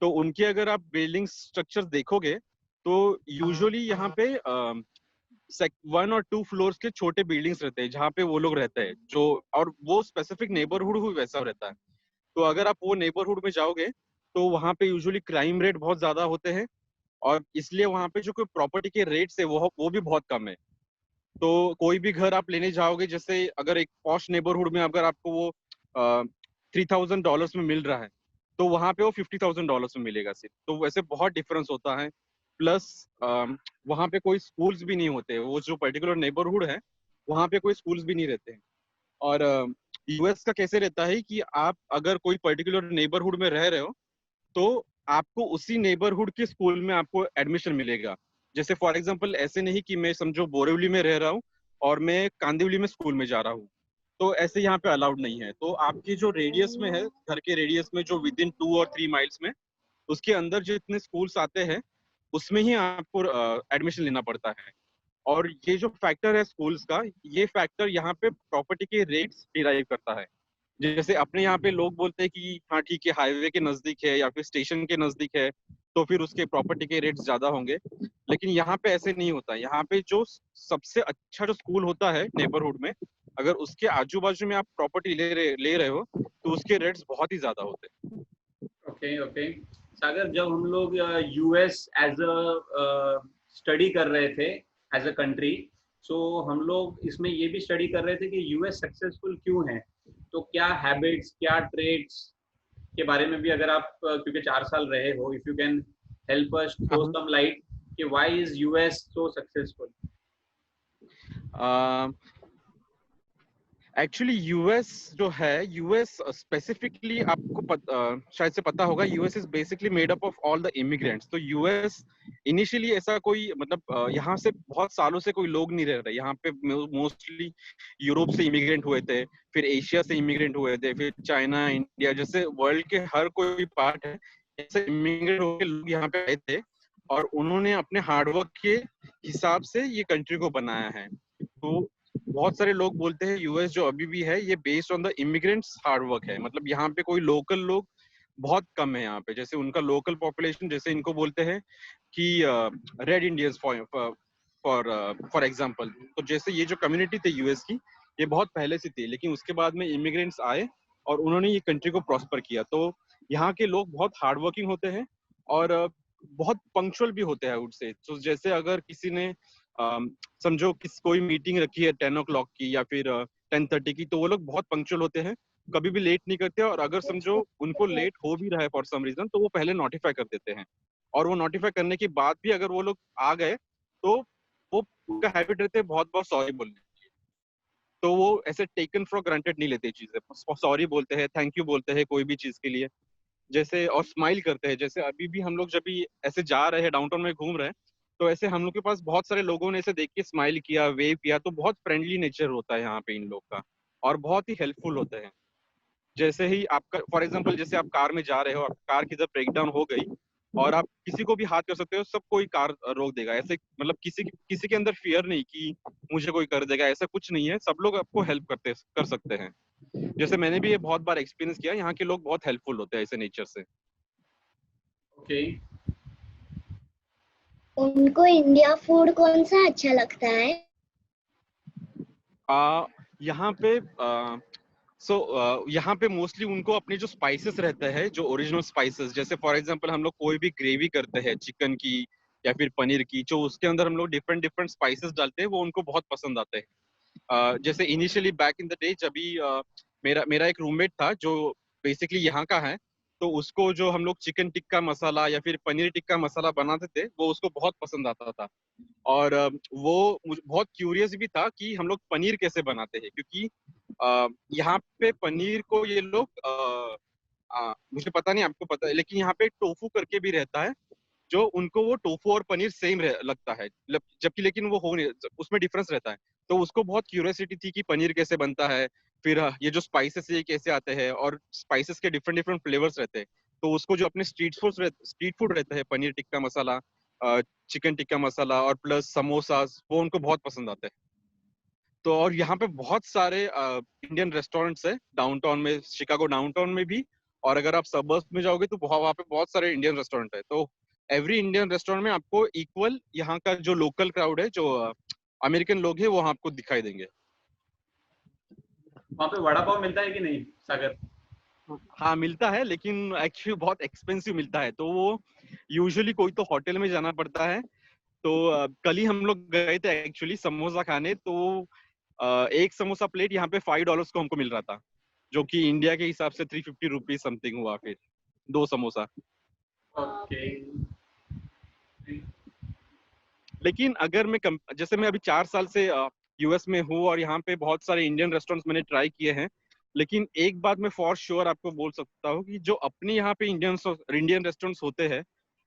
तो उनके अगर आप बिल्डिंग स्ट्रक्चर देखोगे तो यूजुअली यहाँ पे 1 और 2 फ्लोर्स के छोटे बिल्डिंग्स रहते हैं, जहाँ पे वो लोग रहते हैं, जो और वो स्पेसिफिक नेबरहुड भी वैसा रहता है। तो अगर आप वो नेबरहुड में जाओगे तो वहाँ पे यूजुअली क्राइम रेट बहुत ज्यादा होते हैं, और इसलिए वहाँ पे जो कोई प्रॉपर्टी के रेट्स है वो भी बहुत कम है। तो कोई भी घर आप लेने जाओगे, जैसे अगर एक पॉश नेबरहुड में अगर आपको वो $3,000 में मिल रहा है, तो वहाँ पे वो $50,000 में मिलेगा सिर्फ। तो वैसे बहुत डिफरेंस होता है। प्लस वहाँ पे कोई स्कूल्स भी नहीं होते, वो जो पर्टिकुलर नेबरहुड है वहाँ पे कोई स्कूल्स भी नहीं रहते हैं। और यूएस का कैसे रहता है कि आप अगर कोई पर्टिकुलर नेबरहुड में रह रहे हो तो आपको उसी नेबरहुड के स्कूल में आपको एडमिशन मिलेगा। जैसे फॉर एग्जांपल ऐसे नहीं कि मैं समझो बोरिवली में रह रहा हूँ और मैं कांदिवली में स्कूल में जा रहा हूँ, तो ऐसे यहाँ पे अलाउड नहीं है। तो आपकी जो रेडियस में है, घर के रेडियस में जो विद इन 2 और 3 माइल्स में, उसके अंदर जितने स्कूल्स आते हैं उसमें ही आपको एडमिशन लेना पड़ता है। और ये जो फैक्टर है स्कूल्स का, ये फैक्टर यहाँ पे प्रॉपर्टी के रेट्स डिराइव करता है। जैसे अपने यहाँ पे लोग बोलते हैं कि हाँ ठीक है, हाईवे के नजदीक है या फिर स्टेशन के नजदीक है तो फिर उसके प्रॉपर्टी के रेट्स ज्यादा होंगे, लेकिन यहाँ पे ऐसे नहीं होता। यहाँ पे जो सबसे अच्छा जो स्कूल होता है नेबरहुड में, अगर उसके आजू बाजू में आप प्रॉपर्टी ले रहे हो तो उसके रेट्स बहुत ही ज्यादा होते हैं। ओके ओके सागर, जब हम लोग यूएस एज अ स्टडी कर रहे थे एज अ कंट्री, सो हम लोग इसमें ये भी स्टडी कर रहे थे कि यूएस सक्सेसफुल क्यों है। तो क्या हैबिट्स, क्या ट्रेड्स के बारे में भी अगर आप क्योंकि 4 साल रहे हो, if you can help us throw some light कि why is US so successful. Actually US जो है, यूएस स्पेसिफिकली आपको शायद से पता होगा, US is basically made up of all the immigrants. तो यूएस इनिशियली ऐसा कोई मतलब यहाँ से बहुत सालों से कोई लोग नहीं रह रहे। यहाँ पे मोस्टली यूरोप से इमिग्रेंट हुए थे, फिर एशिया से इमिग्रेंट हुए थे, फिर चाइना, इंडिया, जैसे वर्ल्ड के हर कोई पार्ट है ऐसे इमिग्रेंट होकर लोग यहाँ पे आए थे, और उन्होंने अपने हार्डवर्क के हिसाब से ये कंट्री को बनाया है। तो बहुत सारे लोग बोलते हैं यूएस जो अभी भी है ये based on the immigrants hard work है। मतलब यहाँ पे कोई लोकल लोग बहुत कम है यहाँ पे। जैसे उनका लोकल पॉपुलेशन, जैसे इनको बोलते हैं कि रेड इंडियंस फॉर एग्जांपल। तो जैसे ये जो कम्युनिटी थी यूएस की, ये बहुत पहले से थी, लेकिन उसके बाद में इमिग्रेंट्स आए और उन्होंने ये कंट्री को प्रॉस्पर किया। तो यहाँ के लोग बहुत हार्ड वर्किंग होते हैं और बहुत पंक्चुअल भी होते हैं आउट से। तो जैसे अगर किसी ने समझो कोई मीटिंग रखी है 10 o'clock की या फिर 10:30 की, तो वो लोग बहुत पंक्चुअल होते हैं, कभी भी लेट नहीं करते। और अगर समझो उनको लेट हो भी रहा है फॉर सम रीजन, तो वो पहले नोटिफाई कर देते हैं, और वो नोटिफाई करने के बाद भी अगर वो लोग आ गए तो वो उनका हैबिट रहते हैं बहुत बहुत सॉरी बोलने की। तो वो ऐसे टेकन फॉर ग्रांटेड नहीं लेते चीजें, सॉरी बोलते हैं, थैंक यू बोलते हैं कोई भी चीज के लिए। जैसे और स्माइल करते हैं। जैसे अभी भी हम लोग जब भी ऐसे जा रहे हैं, डाउनटाउन में घूम रहे हैं, तो ऐसे हम लोग के पास बहुत सारे लोगों ने ऐसे देख के स्माइल किया, वेव किया। तो बहुत फ्रेंडली नेचर होता है यहाँ पे इन लोग का, और बहुत ही हेल्पफुल होते हैं। जैसे ही आपका फॉर एग्जांपल, जैसे आप कार में जा रहे हो, आपकी कार की जब ब्रेकडाउन हो गई और आप किसी को भी हाथ कर सकते हो, सब कोई कार रोक देगा। ऐसे मतलब किसी के अंदर फियर नहीं कि मुझे कोई कर देगा, ऐसा कुछ नहीं है। सब लोग आपको हेल्प कर सकते हैं। जैसे मैंने भी ये बहुत बार एक्सपीरियंस किया, यहाँ के लोग बहुत हेल्पफुल होते हैं ऐसे नेचर से। ओके उनको इंडिया फूड कौन सा अच्छा लगता है? यहाँ पे यहाँ पे मोस्टली उनको अपने जो स्पाइसेस रहते हैं, जो ओरिजिनल स्पाइसेस, जैसे फॉर एग्जांपल हम लोग कोई भी ग्रेवी करते हैं चिकन की या फिर पनीर की, जो उसके अंदर हम लोग डिफरेंट डिफरेंट स्पाइसेस डालते हैं, वो उनको बहुत पसंद आते हैं। जैसे initially back in the day, जब भी मेरा एक रूममेट था जो बेसिकली यहाँ का है, तो उसको जो हम लोग चिकन टिक्का मसाला या फिर पनीर टिक्का मसाला बनाते थे, वो उसको बहुत पसंद आता था। और वो मुझे बहुत क्यूरियस भी था कि हम लोग पनीर कैसे बनाते हैं, क्योंकि यहाँ पे पनीर को ये लोग मुझे पता नहीं आपको पता है, लेकिन यहाँ पे टोफू करके भी रहता है, जो उनको वो टोफू और पनीर सेम लगता है, जबकि लेकिन वो हो नहीं, उसमें डिफरेंस रहता है। तो उसको बहुत क्यूरियोसिटी थी कि पनीर कैसे बनता है, फिर ये जो स्पाइसेस ये कैसे आते हैं, और स्पाइसेस के डिफरेंट डिफरेंट फ्लेवर्स रहते हैं। तो उसको जो अपने स्ट्रीट फूड रहता है, पनीर टिक्का मसाला, चिकन टिक्का मसाला और प्लस समोसा, वो उनको बहुत पसंद आते हैं। तो और यहाँ पे बहुत सारे इंडियन रेस्टोरेंट्स है डाउनटाउन में, शिकागो डाउनटाउन में भी। और अगर आप सबर्ब्स में जाओगे तो वहाँ पे बहुत सारे इंडियन रेस्टोरेंट है। तो एवरी इंडियन रेस्टोरेंट में आपको इक्वल यहाँ का जो लोकल क्राउड है, जो अमेरिकन लोग हैं, वो वहाँ आपको दिखाई देंगे। वहाँ पे वड़ा पाव मिलता है कि नहीं सागर? हाँ मिलता है, लेकिन एक्चुअली बहुत एक्सपेंसिव मिलता है, तो वो यूजुअली कोई तो होटल में जाना पड़ता है। तो कल ही हम लोग गए थे एक्चुअली समोसा खाने, तो एक समोसा प्लेट यहाँ पे $5 को हमको मिल रहा था, जो कि इंडिया के हिसाब से 350 रुपीज समथिंग हुआ फिर 2 समोसा। ओके। लेकिन अगर जैसे मैं अभी 4 साल से यूएस में हूँ और यहाँ पे बहुत सारे इंडियन रेस्टोरेंट्स मैंने ट्राई किए हैं, लेकिन एक बात मैं फॉर श्योर आपको बोल सकता हूँ कि जो अपने यहाँ पे इंडियन रेस्टोरेंट्स होते हैं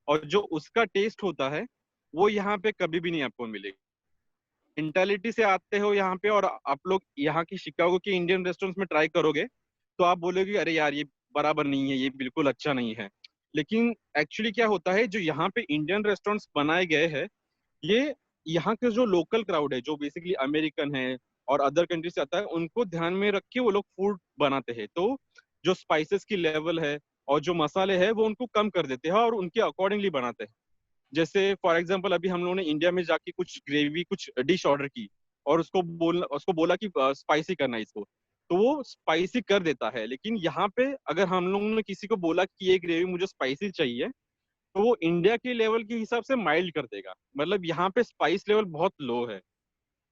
और जो उसका टेस्ट होता है, वो यहाँ पे कभी भी नहीं आपको मिलेगा। मेंटालिटी से आते हो यहाँ पे और आप लोग यहाँ की शिकागो के इंडियन रेस्टोरेंट्स में ट्राई करोगे, तो आप बोलोगे अरे यार ये बराबर नहीं है, ये बिल्कुल अच्छा नहीं है। लेकिन एक्चुअली क्या होता है, जो यहाँ पे इंडियन रेस्टोरेंट्स बनाए गए हैं, ये यहाँ के जो लोकल क्राउड है, जो बेसिकली अमेरिकन है और अदर कंट्री से आता है, उनको ध्यान में रख के वो लोग फूड बनाते हैं। तो जो स्पाइसेस की लेवल है और जो मसाले हैं वो उनको कम कर देते हैं और उनके अकॉर्डिंगली बनाते हैं। जैसे फॉर एग्जांपल अभी हम लोगों ने इंडिया में जाके कुछ ग्रेवी कुछ डिश ऑर्डर की और उसको बोला कि स्पाइसी करना है इसको, तो वो स्पाइसी कर देता है। लेकिन यहाँ पे अगर हम लोगों ने किसी को बोला कि ये ग्रेवी मुझे स्पाइसी चाहिए, तो वो इंडिया के लेवल के हिसाब से माइल्ड कर देगा। मतलब यहाँ पे स्पाइस लेवल बहुत लो है।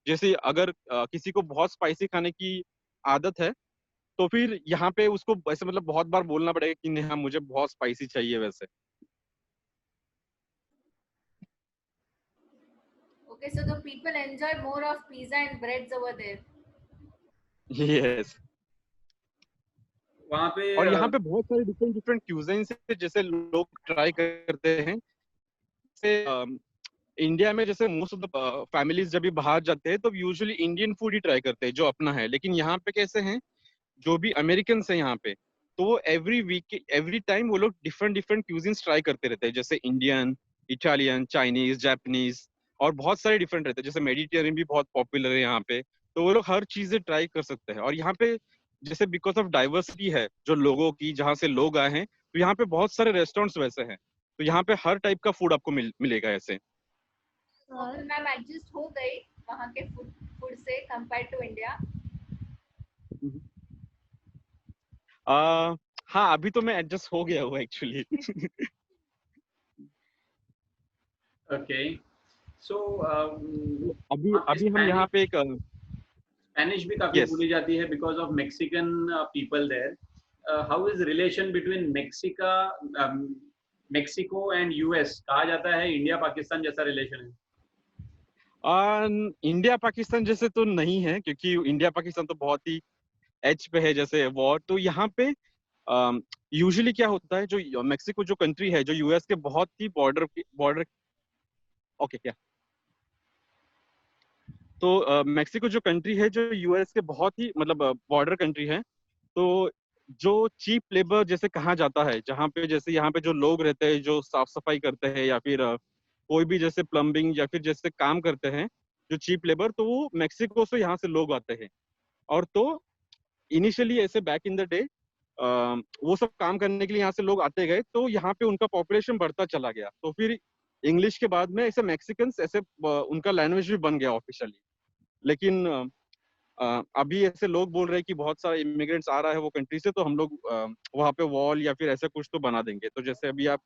जैसे अगर किसी को बहुत स्पाइसी खाने की आदत है, तो फिर यहाँ पे उसको वैसे मतलब बहुत बार बोलना पड़ेगा कि नहीं हाँ मुझे बहुत स्पाइसी चाहिए वैसे। Okay, so the people enjoy more of pizza and breads over there. Yes. वहाँ पे और यहाँ पे बहुत सारे डिफरेंट डिफरेंट क्यूजिन्स है, जैसे लोग ट्राई करते हैं। जैसे इंडिया में जैसे मोस्ट ऑफ द फैमिलीज जब भी बाहर जाते हैं तो यूजुअली इंडियन फूड ही ट्राई करते हैं जो अपना है। लेकिन यहाँ पे कैसे हैं, जो भी अमेरिकन हैं यहाँ पे, तो वो एवरी वीक एवरी टाइम वो लोग डिफरेंट डिफरेंट क्यूजिन्स ट्राई करते रहते हैं, जैसे इंडियन, इटालियन, चाइनीज, जापानीज और बहुत सारे डिफरेंट रहते हैं। जैसे मेडिटेरियन भी बहुत पॉपुलर है यहाँ पे, तो वो लोग हर चीजें ट्राई कर सकते हैं। और यहाँ पे जैसे बिकॉज ऑफ डाइवर्सिटी है जो लोगों की, जहाँ से लोग आए हैं, तो यहाँ पे बहुत सारे रेस्टोरेंट्स वैसे हैं, तो यहाँ पे हर टाइप का फूड आपको मिलेगा ऐसे। और मैम एडजस्ट हो गई वहाँ के फूड से कंपेयर टू इंडिया? हाँ अभी तो मैं एडजस्ट हो गया हूँ एक्चुअली। ओके। सो अभी हम यहाँ पे एक स्पेनिश भी काफी Yes. बोली जाती है because of Mexican people there. How is relation between Mexico and US? कहा जाता है इंडिया पाकिस्तान जैसा रिलेशन है। इंडिया पाकिस्तान जैसे तो नहीं है, क्योंकि इंडिया पाकिस्तान तो बहुत ही एज पे है जैसे वॉर। तो यहाँ पे यूजुअली क्या होता है, जो मेक्सिको जो कंट्री है जो यूएस के बहुत ही बॉर्डर ओके क्या, तो मेक्सिको जो कंट्री है जो यूएस के बहुत ही मतलब बॉर्डर कंट्री है, तो जो चीप लेबर जैसे कहा जाता है, जहाँ पे जैसे यहाँ पे जो लोग रहते हैं जो साफ सफाई करते हैं या फिर कोई भी जैसे प्लम्बिंग या फिर जैसे काम करते हैं जो चीप लेबर, तो वो मेक्सिको से यहाँ से लोग आते हैं। और तो इनिशियली ऐसे बैक इन द डे वो सब काम करने के लिए यहाँ से लोग आते गए, तो यहाँ पे उनका पॉपुलेशन बढ़ता चला गया। तो फिर इंग्लिश के बाद में ऐसे मैक्सिकन्स ऐसे उनका लैंग्वेज भी बन गया ऑफिशियली। लेकिन अभी ऐसे लोग बोल रहे हैं कि बहुत सारे इमिग्रेंट्स आ रहा है वो कंट्री से, तो हम लोग वहाँ पे वॉल या फिर ऐसा कुछ तो बना देंगे। तो जैसे अभी आप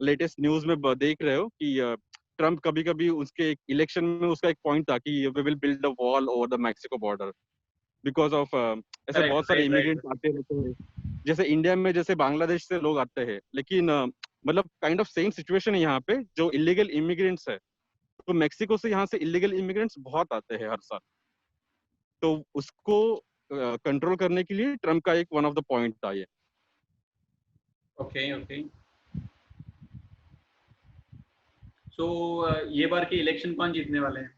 लेटेस्ट न्यूज में देख रहे हो कि ट्रम्प कभी कभी उसके इलेक्शन में उसका एक पॉइंट था कि we will build a wall over the Mexico border because of ऐसे Correct, बहुत सारे right, right. इमिग्रेंट्स आते रहते हैं। जैसे इंडिया में जैसे बांग्लादेश से लोग आते हैं, लेकिन मतलब काइंड ऑफ सेम सिचुएशन है यहाँ पे, जो इलीगल इमिग्रेंट्स है। तो मेक्सिको से यहाँ से इलीगल इमिग्रेंट्स बहुत आते हैं हर साल, तो उसको कंट्रोल करने के लिए ट्रम्प का एक वन ऑफ द पॉइंट था ये। Okay okay. सो ये बार के इलेक्शन कौन जीतने वाले हैं?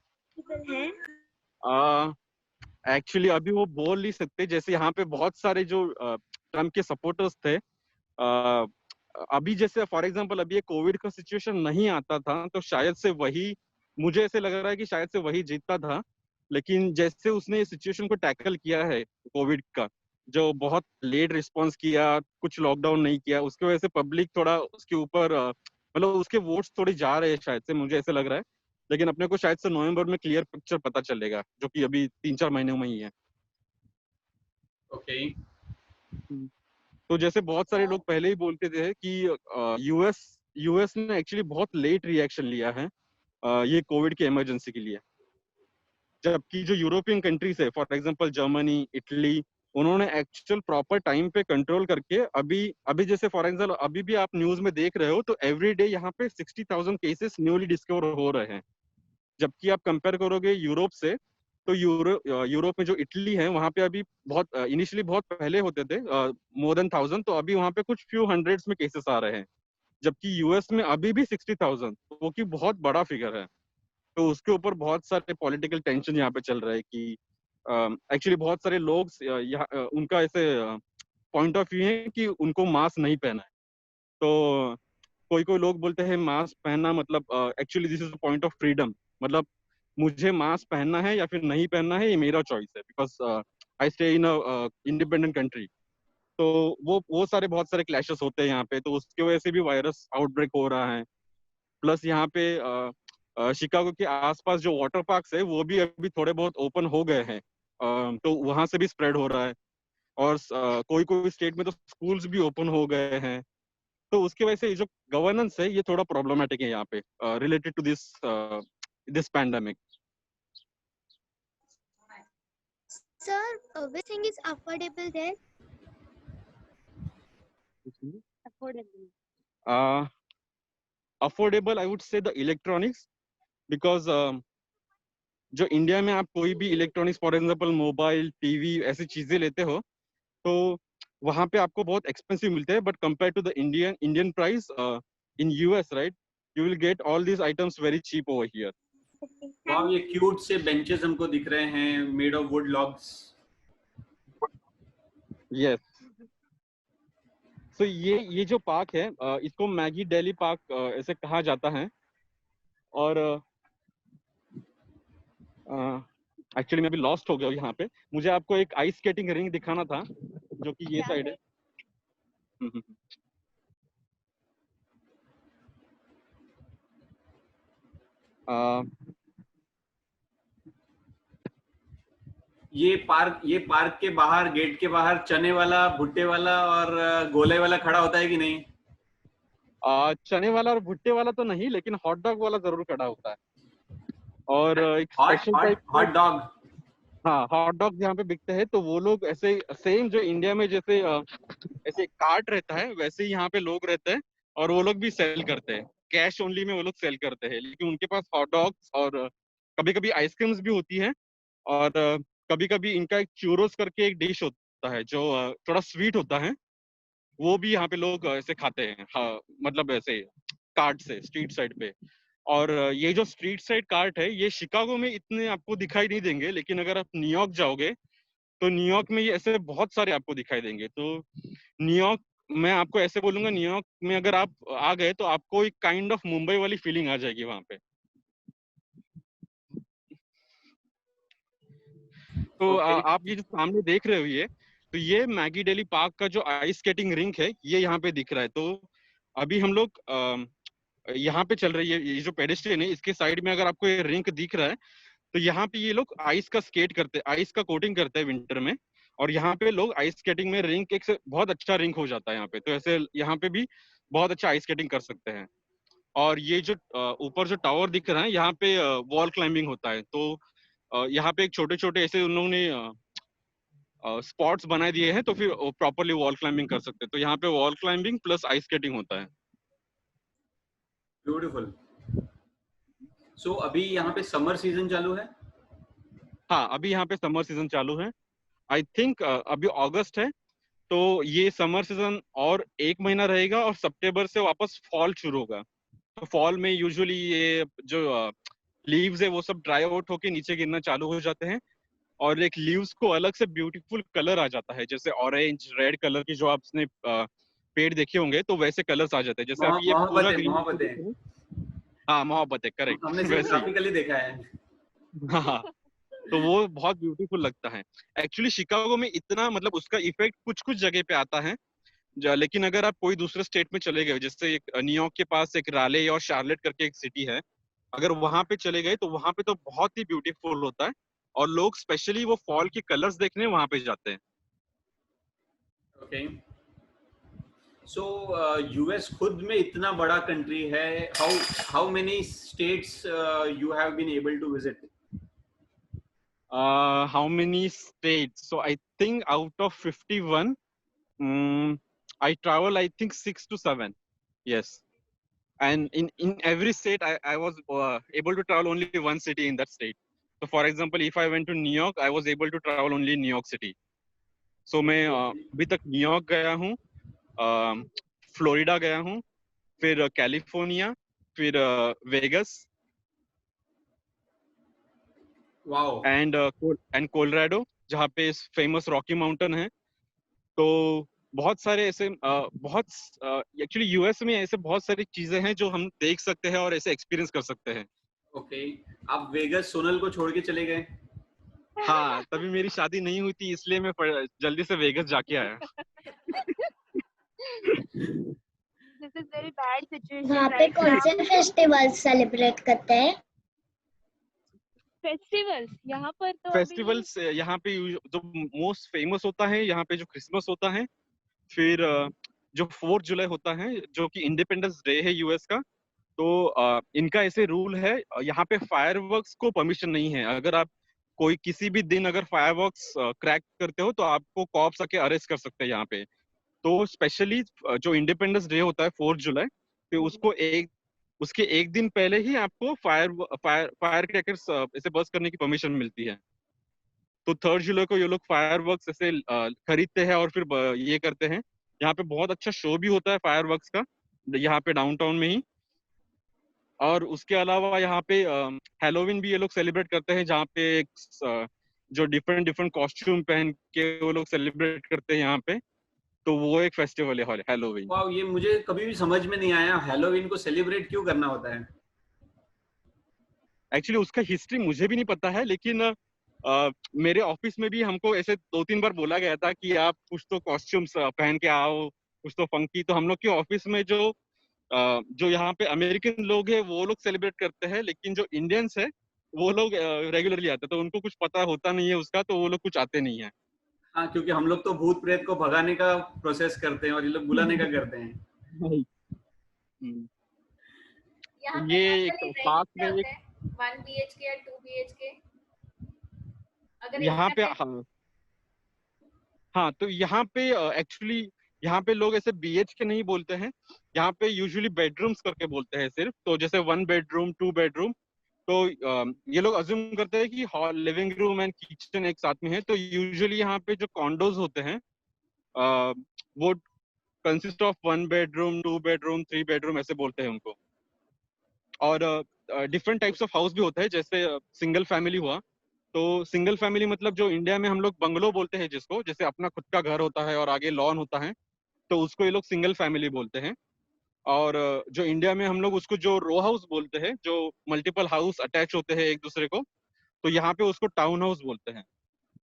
एक्चुअली अभी वो बोल नहीं सकते। जैसे यहाँ पे बहुत सारे जो ट्रम्प के सपोर्टर्स थे, अभी जैसे फॉर एग्जांपल अभी ये कोविड का सिचुएशन नहीं आता था तो शायद से वही, मुझे ऐसे लग रहा है कि शायद से वही जीतता था। लेकिन जैसे उसने सिचुएशन को टैकल किया है कोविड का, जो बहुत लेट रिस्पॉन्स किया, कुछ लॉकडाउन नहीं किया, उसकी वजह से पब्लिक थोड़ा उसके ऊपर मतलब उसके वोट्स थोड़े जा रहे हैं शायद से, मुझे ऐसे लग रहा है। लेकिन अपने को शायद से नवंबर में क्लियर पिक्चर पता चलेगा, जो कि अभी 3-4 महीने में ही है। ओके। तो जैसे बहुत सारे लोग पहले ही बोलते थे कि यूएस ने एक्चुअली बहुत लेट रिएक्शन लिया है ये कोविड के इमरजेंसी के लिए, जबकि जो यूरोपियन कंट्रीज है, फॉर एग्जांपल जर्मनी, इटली, उन्होंने एक्चुअल प्रॉपर टाइम पे कंट्रोल करके अभी अभी जैसे फॉर एग्जांपल अभी भी आप न्यूज में देख रहे हो तो एवरी डे यहाँ पे 60,000 केसेस न्यूली डिस्कवर हो रहे हैं। जबकि आप कंपेयर करोगे यूरोप से, तो यूरोप में जो इटली है वहाँ पे अभी बहुत इनिशियली बहुत पहले होते थे मोर देन 1,000, तो अभी वहाँ पे कुछ फ्यू हंड्रेड्स में केसेस आ रहे हैं। जबकि यूएस में अभी भी 60,000, वो की बहुत बड़ा फिगर है। तो उसके ऊपर बहुत सारे पॉलिटिकल टेंशन यहाँ पे चल रहा है कि एक्चुअली बहुत सारे लोग उनका ऐसे पॉइंट ऑफ व्यू है कि उनको मास्क नहीं पहना है। तो कोई कोई लोग बोलते हैं मास्क पहनना मतलब actually this is the point of freedom, मतलब मुझे मास्क पहनना है या फिर नहीं पहनना है ये मेरा चॉइस है, because I stay in independent country. तो वो सारे बहुत सारे क्लैशेस होते हैं यहाँ पे, तो उसकी वजह से भी वायरस आउटब्रेक हो रहा है। प्लस यहाँ पे शिकागो के आसपास जो वाटर पार्क्स है वो भी अभी थोड़े बहुत ओपन हो गए हैं, तो वहां से भी स्प्रेड हो रहा है। और कोई कोई स्टेट में तो स्कूल्स भी ओपन हो गए हैं। तो उसकी वजह से ये जो गवर्नेंस है ये थोड़ा प्रॉब्लमेटिक है यहाँ पे related to this pandemic. Sir, which thing is affordable there? Affordable. Affordable I would say the electronics, because जो इंडिया में आप कोई भी electronics for example mobile, TV, ऐसी चीजें लेते हो तो वहां पे आपको बहुत एक्सपेंसिव मिलते हैं, but compare to the Indian price in US, right, you will get all these items very cheap over here. वाह, ये क्यूट से बेंचेस हमको दिख रहे हैं made of wood logs. Yes, तो ये जो पार्क है इसको मैगी डेली पार्क ऐसे कहा जाता है। और एक्चुअली मैं अभी लॉस्ट हो गया हूँ यहाँ पे। मुझे आपको एक आइस स्केटिंग रिंग दिखाना था जो कि ये साइड है। ये पार्क के बाहर, गेट के बाहर चने वाला, भुट्टे वाला और गोले वाला खड़ा होता है कि नहीं? चने वाला और भुट्टे वाला तो नहीं, लेकिन हॉट डॉग वाला जरूर खड़ा होता है। और एक स्पेशल टाइप हॉट डॉग, हाँ, हॉट डॉग यहाँ पे बिकते हैं। तो वो लोग ऐसे सेम जो इंडिया में जैसे ऐसे कार्ट रहता है वैसे ही यहाँ पे लोग रहते हैं, और वो लोग भी सेल करते हैं, कैश ओनली में वो लोग सेल करते हैं। लेकिन उनके पास हॉट डॉग्स और कभी कभी आइसक्रीम्स भी होती है। और कभी कभी इनका एक चूरोस करके एक डिश होता है जो थोड़ा स्वीट होता है, वो भी यहाँ पे लोग ऐसे खाते हैं। हाँ, मतलब ऐसे कार्ट से स्ट्रीट साइड पे। और ये जो स्ट्रीट साइड कार्ट है ये शिकागो में इतने आपको दिखाई नहीं देंगे, लेकिन अगर आप न्यूयॉर्क जाओगे तो न्यूयॉर्क में ये ऐसे बहुत सारे आपको दिखाई देंगे। तो न्यूयॉर्क, मैं आपको ऐसे बोलूंगा, न्यूयॉर्क में अगर आप आ गए तो आपको एक काइंड ऑफ मुंबई वाली फीलिंग आ जाएगी वहां पे। तो आप ये जो सामने देख रहे हो ये मैगी डेली पार्क का जो आइस स्केटिंग रिंक है ये यहाँ पे दिख रहा है। तो अभी हम लोग यहाँ पे चल रही है। ये जो पेडेस्ट्रियन है इसके साइड में अगर आपको ये रिंक दिख रहा है तो यहाँ पे ये लोग आइस का स्केट करते हैं, आइस का कोटिंग करते हैं विंटर में। और यहाँ पे लोग आइस स्केटिंग में रिंक एक से बहुत अच्छा रिंक हो जाता है यहाँ पे। तो ऐसे यहाँ पे भी बहुत अच्छा आइस स्केटिंग कर सकते हैं। और ये जो ऊपर जो टावर दिख रहा है यहाँ पे वॉल क्लाइंबिंग होता है। तो यहाँ पे एक छोटे छोटे ऐसे उन लोगों ने स्पॉट्स बना दिए हैं, तो फिर प्रॉपरली वॉल क्लाइंबिंग कर सकते हैं। तो यहाँ पे wall climbing plus ice skating होता है। ब्यूटीफुल। सो अभी यहाँ पे समर सीजन चालू है? हाँ, अभी यहाँ पे समर सीजन चालू है। आई थिंक अभी अगस्त है, तो ये समर सीजन और 1 महीना रहेगा और सितंबर से वापस फॉल शुरू होगा। तो फॉल में यूजुअली ये जो लीव्स है वो सब ड्राई आउट होके नीचे गिरना चालू हो जाते हैं, और एक लीव्स को अलग से ब्यूटीफुल कलर आ जाता है, जैसे ऑरेंज रेड कलर की जो आपने पेड़ देखे होंगे तो वैसे कलर्स आ जाते हैं। जैसे अभी ये पूरा मोहब्बत है। हाँ, मोहब्बत है, करेक्ट। हमने ग्राफिकली देखा है। हाँ, तो वो बहुत ब्यूटीफुल लगता है। एक्चुअली शिकागो में इतना मतलब उसका इफेक्ट कुछ कुछ जगह पे आता है, लेकिन अगर आप कोई दूसरे स्टेट में चले गए, जैसे न्यूयॉर्क के पास एक राले और शार्लेट करके एक सिटी है, अगर वहां पे चले गए तो वहां पे तो बहुत ही ब्यूटीफुल होता है, और लोग स्पेशली वो फॉल के कलर्स देखने वहां पे जाते हैं। ओके। So US खुद में इतना बड़ा कंट्री है, how many states you have been able to visit? How many states? So I think out of 51, I travel, I think 6 to 7. Yes. And in every state, I was able to travel only one city in that state. So for example, if I went to New York, I was able to travel only New York City. So मैं अभी तक New York गया हूँ, Florida गया हूँ, फिर California, फिर vagus Wow. And Colorado, जहाँ पे फेमस रॉकी माउंटेन है. तो बहुत सारे ऐसे बहुत एक्चुअली यूएस में ऐसे बहुत सारी चीजें हैं जो हम देख सकते हैं और ऐसे एक्सपीरियंस कर सकते हैं. ओके, आप वेगस सोनल को छोड़ के चले गए? हाँ, तभी मेरी शादी नहीं हुई थी, इसलिए मैं जल्दी से वेगस जाके आया. This is very bad situation वहाँ पे right कौन now. से फेस्टिवल सेलिब्रेट करते हैं? Festivals यहाँ पर तो फेस्टिवल्स यहाँ पे जो मोस्ट फेमस होता है, यहाँ पे जो क्रिसमस होता है, फिर जो 4 जुलाई होता है, जो कि इंडिपेंडेंस डे है यूएस का. तो इनका ऐसे रूल है, यहाँ पे फायरवर्क्स को परमिशन नहीं है. अगर आप कोई किसी भी दिन अगर फायरवर्क्स क्रैक करते हो तो आपको कॉप्स आके अरेस्ट कर सकते हैं यहाँ पे. तो स्पेशली जो इंडिपेंडेंस डे होता है 4 जुलाई, तो उसके एक दिन पहले ही आपको फायर क्रैकर्स ऐसे बर्स्ट करने की परमिशन मिलती है. तो 3 जुलाई को ये लोग फायरवर्क्स ऐसे खरीदते हैं और फिर ये करते हैं. यहाँ पे बहुत अच्छा शो भी होता है फायरवर्क्स का, यहाँ पे डाउनटाउन में ही. और उसके अलावा यहाँ पे हैलोवीन भी ये लोग सेलिब्रेट करते हैं, जहाँ पे जो डिफरेंट कॉस्ट्यूम पहन के वो लोग सेलिब्रेट करते हैं यहाँ पे. तो वो एक फेस्टिवल है हैलोवीन. वाह, ये मुझे कभी भी समझ में नहीं आया, हैलोवीन को सेलिब्रेट क्यों करना होता है? एक्चुअली उसका हिस्ट्री मुझे भी नहीं पता है, लेकिन मेरे ऑफिस में भी हमको ऐसे 2-3 बार बोला गया था कि आप कुछ तो कॉस्ट्यूम्स पहन के आओ, कुछ तो फंकी. तो हम लोग के ऑफिस में जो यहाँ पे अमेरिकन लोग हैं वो लोग सेलिब्रेट करते हैं, लेकिन जो इंडियंस है वो लोग रेगुलरली आते हैं. तो उनको कुछ पता होता नहीं है उसका, तो वो लोग कुछ आते नहीं है. हाँ, क्योंकि हम लोग तो भूत प्रेत को भगाने का प्रोसेस करते हैं और ये लोग बुलाने का करते हैं. यहाँ पे ये normally एक पास rent में क्या होता है? 1 BHK या 2 BHK? अगर यहाँ पे इंडिया में हाँ, तो यहाँ पे एक्चुअली यहाँ पे लोग ऐसे BHK नहीं बोलते हैं. यहाँ पे यूजुअली बेडरूम्स करके बोलते हैं सिर्फ. तो जैसे 1 बेडरूम, 2 बेडरूम. तो ये लोग अज्यूम करते हैं कि hall, living room and kitchen एक साथ में है. तो यूजुअली यहाँ पे जो कॉन्डोज होते हैं वो consist of 1 bedroom, 2 bedroom, 3 bedroom ऐसे बोलते हैं उनको. और डिफरेंट टाइप्स ऑफ हाउस भी होता है, जैसे सिंगल फैमिली हुआ. तो सिंगल फैमिली मतलब जो इंडिया में हम लोग बंगलो बोलते हैं जिसको, जैसे अपना खुद का घर होता है और आगे लॉन होता है, तो उसको ये लोग सिंगल फैमिली बोलते हैं. और जो इंडिया में हम लोग उसको जो रो हाउस बोलते हैं, जो मल्टीपल हाउस अटैच होते हैं एक दूसरे को, तो यहाँ पे उसको टाउन हाउस बोलते हैं.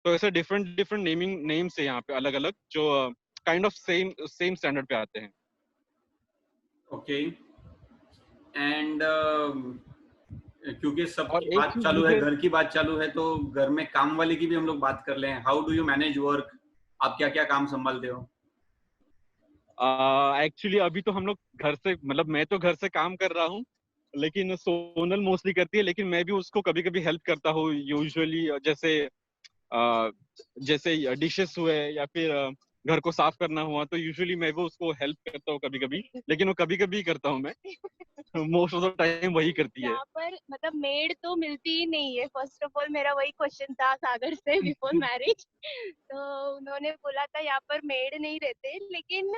तो ऐसे डिफरेंट नेमिंग नेम्स है यहाँ पे अलग अलग, जो काइंड ऑफ सेम स्टैंडर्ड पे आते हैं. ओके. एंड क्योंकि और सबकी एक बात चीज चालू है, मुझे घर की बात चालू है, तो घर में काम वाले की भी हम लोग बात कर लें. How do you manage work? आप क्या क्या काम संभालते हो? एक्चुअली अभी तो हम लोग घर से, मतलब मैं तो घर से काम कर रहा हूँ, लेकिन सोनल मोस्टली करती है. लेकिन मैं भी उसको कभी कभी हेल्प करता हूँ. यूजुअली जैसे डिशेस हुए या फिर घर को साफ करना हुआ, तो यूजुअली मैं भी उसको हेल्प करता हूँ कभी कभी. लेकिन वो कभी कभी करता हूँ मैं. मोस्ट ऑफ द टाइम वही करती है. यहाँ पर मतलब मेड तो मिलती ही नहीं है. फर्स्ट ऑफ ऑल मेरा वही क्वेश्चन था सागर से बिफोर मैरिज. तो उन्होंने बोला था यहाँ पर मेड नहीं रहते, लेकिन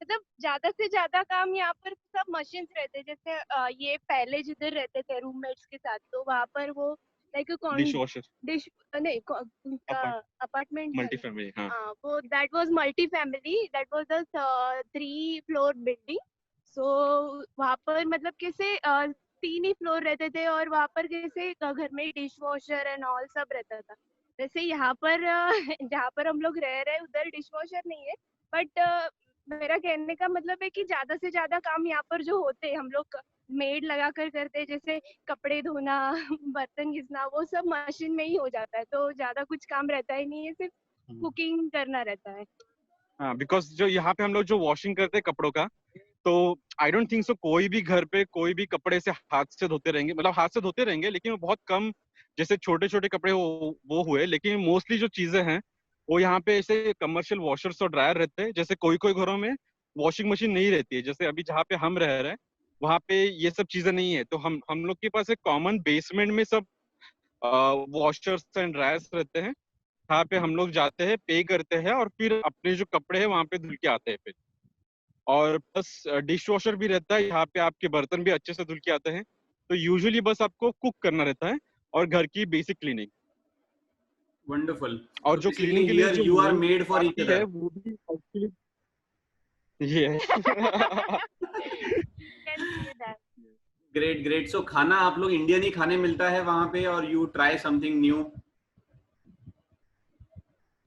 मतलब ज्यादा से ज्यादा काम यहाँ पर सब मशीन्स रहते. जैसे ये पहले जिधर रहते थे रूममेट्स के साथ, तो वहाँ पर वो लाइक डिश वॉशर, डिश नहीं उनका अपार्टमेंट मल्टी फैमिली. हाँ. वो that was multi family, that was the 3 floor building. So वहाँ पर मतलब कैसे 3 ही फ्लोर रहते थे और वहाँ पर कैसे घर में डिश वॉशर एंड ऑल सब रहता था. वैसे यहाँ पर जहाँ पर हम लोग रह रहे हैं उधर डिश वॉशर नहीं है. बट मेरा कहने का मतलब है कि ज्यादा से ज्यादा काम यहाँ पर जो होते हैं हम लोग मेड लगा कर करते हैं. जैसे कपड़े धोना, बर्तन घिसना, वो सब मशीन में ही हो जाता है. तो ज्यादा कुछ काम रहता ही नहीं है, सिर्फ कुकिंग करना रहता है. हाँ, बिकॉज जो यहाँ पे हम लोग जो वॉशिंग करते हैं कपड़ों का, तो आई डोंट थिंक सो कोई भी घर पे कोई भी कपड़े से हाथ से धोते रहेंगे, मतलब हाथ से धोते रहेंगे लेकिन वो बहुत कम, जैसे छोटे छोटे कपड़े वो हुए, लेकिन मोस्टली जो चीजें हैं वो यहाँ पे ऐसे कमर्शियल वॉशर्स और ड्रायर रहते हैं। जैसे कोई कोई घरों में वॉशिंग मशीन नहीं रहती है, जैसे अभी जहाँ पे हम रह रहे हैं वहाँ पे ये सब चीजें नहीं है, तो हम लोग के पास एक कॉमन बेसमेंट में सब वॉशर्स एंड ड्रायर्स रहते हैं, जहाँ पे हम लोग जाते हैं, पे करते हैं और फिर अपने जो कपड़े हैं वहाँ पे धुल के आते हैं फिर। और प्लस डिश वॉशर भी रहता है यहाँ पे, आपके बर्तन भी अच्छे से धुल के आते हैं। तो यूजुअली बस आपको कुक करना रहता है और घर की बेसिक क्लीनिंग, वंडरफुल। और जो बेसिकली क्लीनिंग के लिए हियर जो you are men made for each आती है अदर। वो भी एक्चुअली ये Can say that. Great great. So खाना आप लोग इंडियन ही खाने मिलता है वहां पे, और यू ट्राई समथिंग न्यू?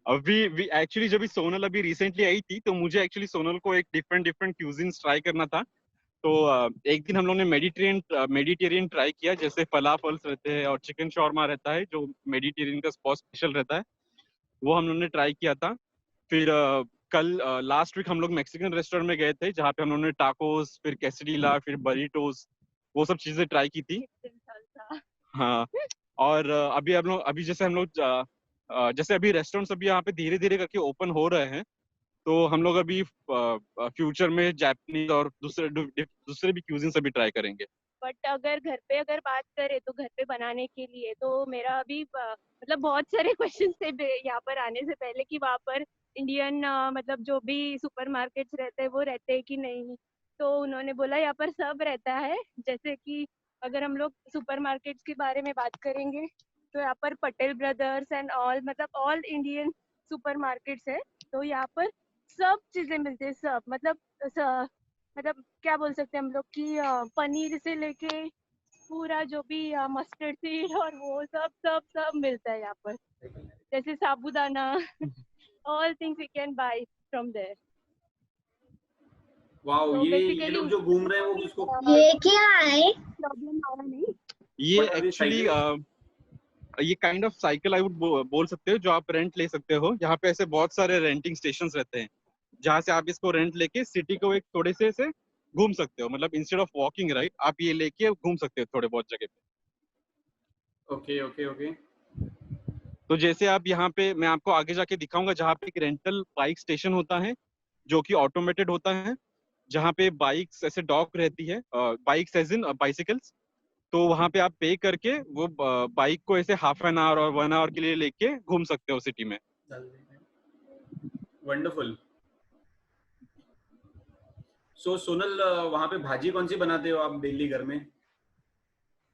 अभी एक्चुअली जब सोनल अभी रिसेंटली आई थी तो मुझे एक्चुअली सोनल को एक डिफरेंट डिफरेंट क्यूजिन्स ट्राई करना था। तो एक दिन हम लोग ने मेडिटेरियन ट्राई किया, जैसे फलाफल्स रहते हैं और चिकन शॉर्मा रहता है जो मेडिटेरियन का बहुत स्पेशल रहता है, वो हम लोग ने ट्राई किया था। फिर कल लास्ट वीक हम लोग मैक्सिकन रेस्टोरेंट में गए थे जहाँ पे हम लोग ने टाकोस, फिर कैसेडिला, फिर बरीटोस, वो सब चीजें ट्राई की थी। Salsa. हाँ, और अभी जैसे हम लोग जैसे अभी रेस्टोरेंट्स अभी यहाँ पे धीरे धीरे करके ओपन हो रहे हैं, तो हम लोग अभी फ्यूचर में जापानीज और दूसरे भी क्यूजिन्स अभी ट्राई करेंगे। बट अगर घर पे अगर बात करें तो घर पे बनाने के लिए तो मेरा अभी मतलब बहुत सारे क्वेश्चन थे यहाँ पर आने से पहले कि वहाँ पर इंडियन मतलब जो भी सुपरमार्केट्स रहते हैं वो रहते हैं कि नहीं। तो उन्होंने बोला यहाँ पर सब रहता है, जैसे कि अगर हम लोग सुपरमार्केट्स के बारे में बात करेंगे तो यहाँ पर पटेल ब्रदर्स एंड ऑल, मतलब ऑल इंडियन सुपरमार्केट्स है। तो यहाँ पर सब चीजें मिलती है, सब मतलब क्या बोल सकते हैं हम लोग कि पनीर से लेके पूरा जो भी मस्टर्ड सीड और वो सब सब सब मिलता है यहाँ पर, जैसे साबूदाना all things we can buy from there. Wow, तो ये बेसिकली लोग जो घूम रहे हैं वो किसको? ये क्या है? प्रॉब्लम आया नहीं। ये What are these एक्चुअली ये kind of cycle I would बोल सकते हो, जो आप रेंट ले सकते हो। यहाँ पे ऐसे बहुत सारे रेंटिंग स्टेशंस रहते हैं जहाँ से आप इसको रेंट लेके सिटी को एक थोड़े से घूम सकते हो, मतलब इंस्टेड ऑफ वॉकिंग राइट, आप ये लेके घूम सकते हो थोड़े बहुत जगह पे। Okay okay okay. तो जैसे आप यहाँ पे, मैं आपको आगे जाके दिखाऊंगा जहाँ पे एक रेंटल बाइक स्टेशन होता है जो कि ऑटोमेटेड होता है, जहाँ पे बाइक्स ऐसे डॉक रहती है, बाइक्स एज इन बाइसिकल्स। तो वहाँ पे आप पे करके वो बाइक को ऐसे हाफ एन आवर और 1 आवर के लिए लेके घूम सकते हो सिटी में। वंडरफुल। सो सोनल, वहाँ पे भाजी कौन सी बनाते हो आप डेली घर में?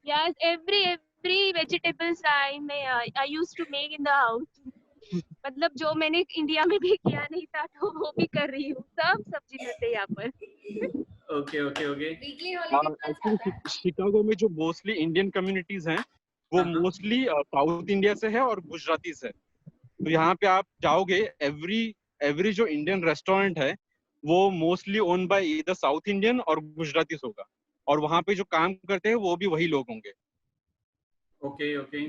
Yes, every vegetables I used to make in the house. मतलब जो मैंने इंडिया में भी किया नहीं था तो वो भी कर रही हूँ, सब सब्जी मिलते हैं यहाँ पर। Okay okay okay. Weekly holiday कौन सा आता है? शिकागो में जो मोस्टली इंडियन कम्युनिटीज हैं वो हाँ। मोस्टली साउथ इंडिया से है और गुजराती से। तो यहाँ पे आप जाओगे, एवरी जो इंडियन रेस्टोरेंट है वो मोस्टली ओन बाय इधर साउथ इंडियन और गुजराती होगा, और वहाँ पे जो काम करते हैं वो भी वही लोग होंगे। Okay okay.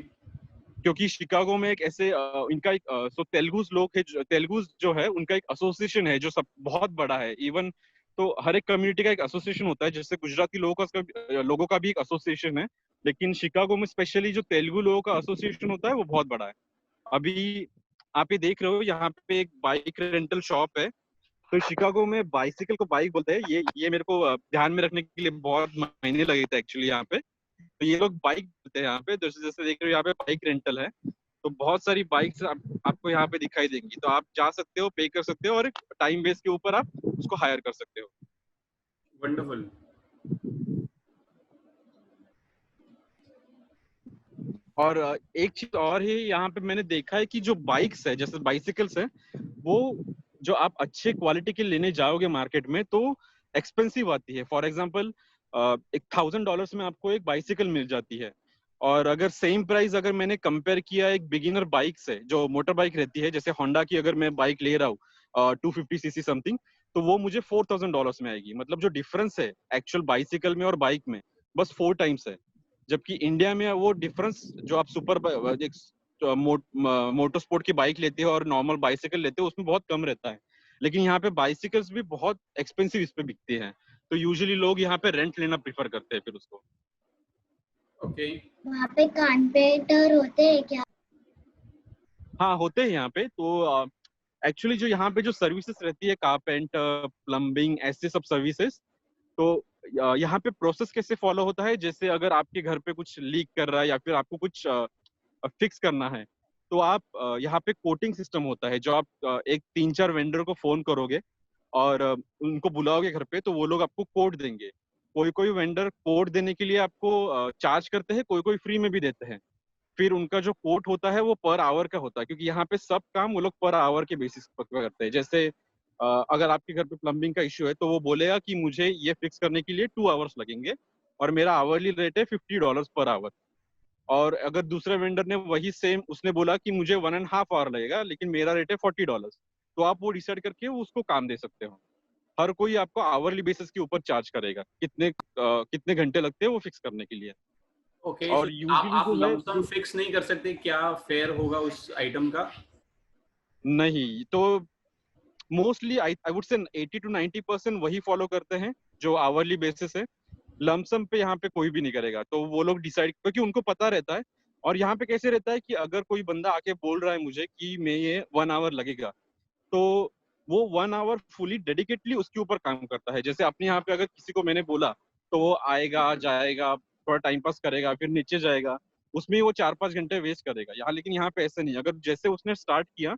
क्योंकि शिकागो में एक ऐसे इनका एक सो तेलुगुस लोग है, तेलुगुस जो है उनका एक एसोसिएशन है जो सब बहुत बड़ा है। इवन तो हर एक कम्युनिटी का एक एसोसिएशन होता है, जैसे गुजराती लोगों का भी एक एसोसिएशन है, लेकिन शिकागो में स्पेशली जो तेलुगु लोगों का एसोसिएशन होता है वो बहुत बड़ा है। अभी आप ये देख रहे हो यहाँ पे एक बाइक रेंटल शॉप है। तो शिकागो में बाइसिकल को बाइक बोलते हैं, ये मेरे को ध्यान में रखने के लिए बहुत महीने लगे थे एक्चुअली यहाँ पे। तो ये लोग बाइक बोलते हैं यहाँ पे, जैसे जैसे देख रहे हो यहाँ पे बाइक रेंटल है, तो बहुत सारी बाइक्स आपको यहाँ पे दिखाई देंगी। तो आप जा सकते हो, पे कर सकते हो और एक टाइम बेस के ऊपर आप उसको हायर कर सकते हो। वंडरफुल। और एक चीज और है यहाँ पे, मैंने देखा है कि जो बाइक्स है जैसे बाइसिकल्स है, वो जो आप अच्छे क्वालिटी के लेने जाओगे मार्केट में तो एक्सपेंसिव आती है। फॉर एग्जाम्पल $1,000 में आपको एक बाइसिकल मिल जाती है, और अगर सेम प्राइस अगर मैंने कंपेयर किया एक बिगिनर बाइक से जो मोटर बाइक रहती है, जैसे होंडा की अगर मैं बाइक ले रहा हूँ 250cc समथिंग, तो वो मुझे $4,000 में आएगी। मतलब जो डिफरेंस है एक्चुअल बाइसिकल में और बाइक में बस 4 टाइम्स है। जबकि इंडिया में वो डिफरेंस जो आप मोटर स्पोर्ट की बाइक लेते हो और नॉर्मल बाइसिकल लेते हो उसमें बहुत कम रहता है। लेकिन यहाँ पे बाइसिकल्स भी बहुत एक्सपेंसिव इस पे बिकते हैं, तो यूजुअली लोग यहाँ पे रेंट लेना प्रेफर करते हैं फिर उसको। ओके। वहाँ पे कारपेंटर होते हैं क्या? हाँ होते हैं यहाँ पे। तो एक्चुअली जो यहाँ पे जो सर्विसेज रहती है, कारपेंटर, प्लम्बिंग, ऐसे सब सर्विसेज, तो यहाँ पे प्रोसेस कैसे फॉलो होता है, जैसे अगर आपके घर पे कुछ लीक कर रहा है या फिर आपको कुछ फिक्स करना है, तो आप यहाँ पे कोटिंग सिस्टम होता है, जो आप एक 3-4 वेंडर को फोन करोगे और उनको बुलाओगे घर पे, तो वो लोग आपको कोड देंगे। कोई कोई वेंडर कोड देने के लिए आपको चार्ज करते हैं, कोई कोई फ्री में भी देते हैं। फिर उनका जो कोट होता है वो पर आवर का होता है, क्योंकि यहाँ पे सब काम वो लोग पर आवर के बेसिस पर करते हैं। जैसे अगर आपके घर पे प्लम्बिंग का इश्यू है, तो वो बोलेगा कि मुझे ये फिक्स करने के लिए 2 आवर्स लगेंगे और मेरा आवरली रेट है $50 पर आवर। और अगर दूसरे वेंडर ने वही सेम उसने बोला कि मुझे 1.5 आवर लगेगा लेकिन मेरा रेट है $40, तो आप वो डिसाइड करके उसको काम दे सकते हो। हर कोई आपको आवरली बेसिस के ऊपर चार्ज करेगा, कितने घंटे लगते हैं वो फिक्स करने के लिए। ओके, और सो यूजुअली आप जो है लमसम फिक्स नहीं कर सकते क्या फेयर होगा उस आइटम का? नहीं, तो मोस्टली आई वुड से 80 to 90% वही फॉलो करते हैं जो आवरली बेसिस है। लमसम पे यहाँ पे कोई भी नहीं करेगा, तो वो लोग डिसाइड, क्योंकि उनको पता रहता है। और यहाँ पे कैसे रहता है कि अगर कोई बंदा आके बोल रहा है मुझे कि मैं ये 1 आवर लगेगा, तो वो 1 आवर फुली डेडिकेटली उसके ऊपर काम करता है। जैसे अपने यहाँ पे अगर किसी को मैंने बोला, तो वो आएगा जाएगा, थोड़ा टाइम पास करेगा, फिर नीचे जाएगा, उसमें वो 4-5 घंटे वेस्ट करेगा यहाँ। लेकिन यहाँ पे ऐसे नहीं, अगर जैसे उसने स्टार्ट किया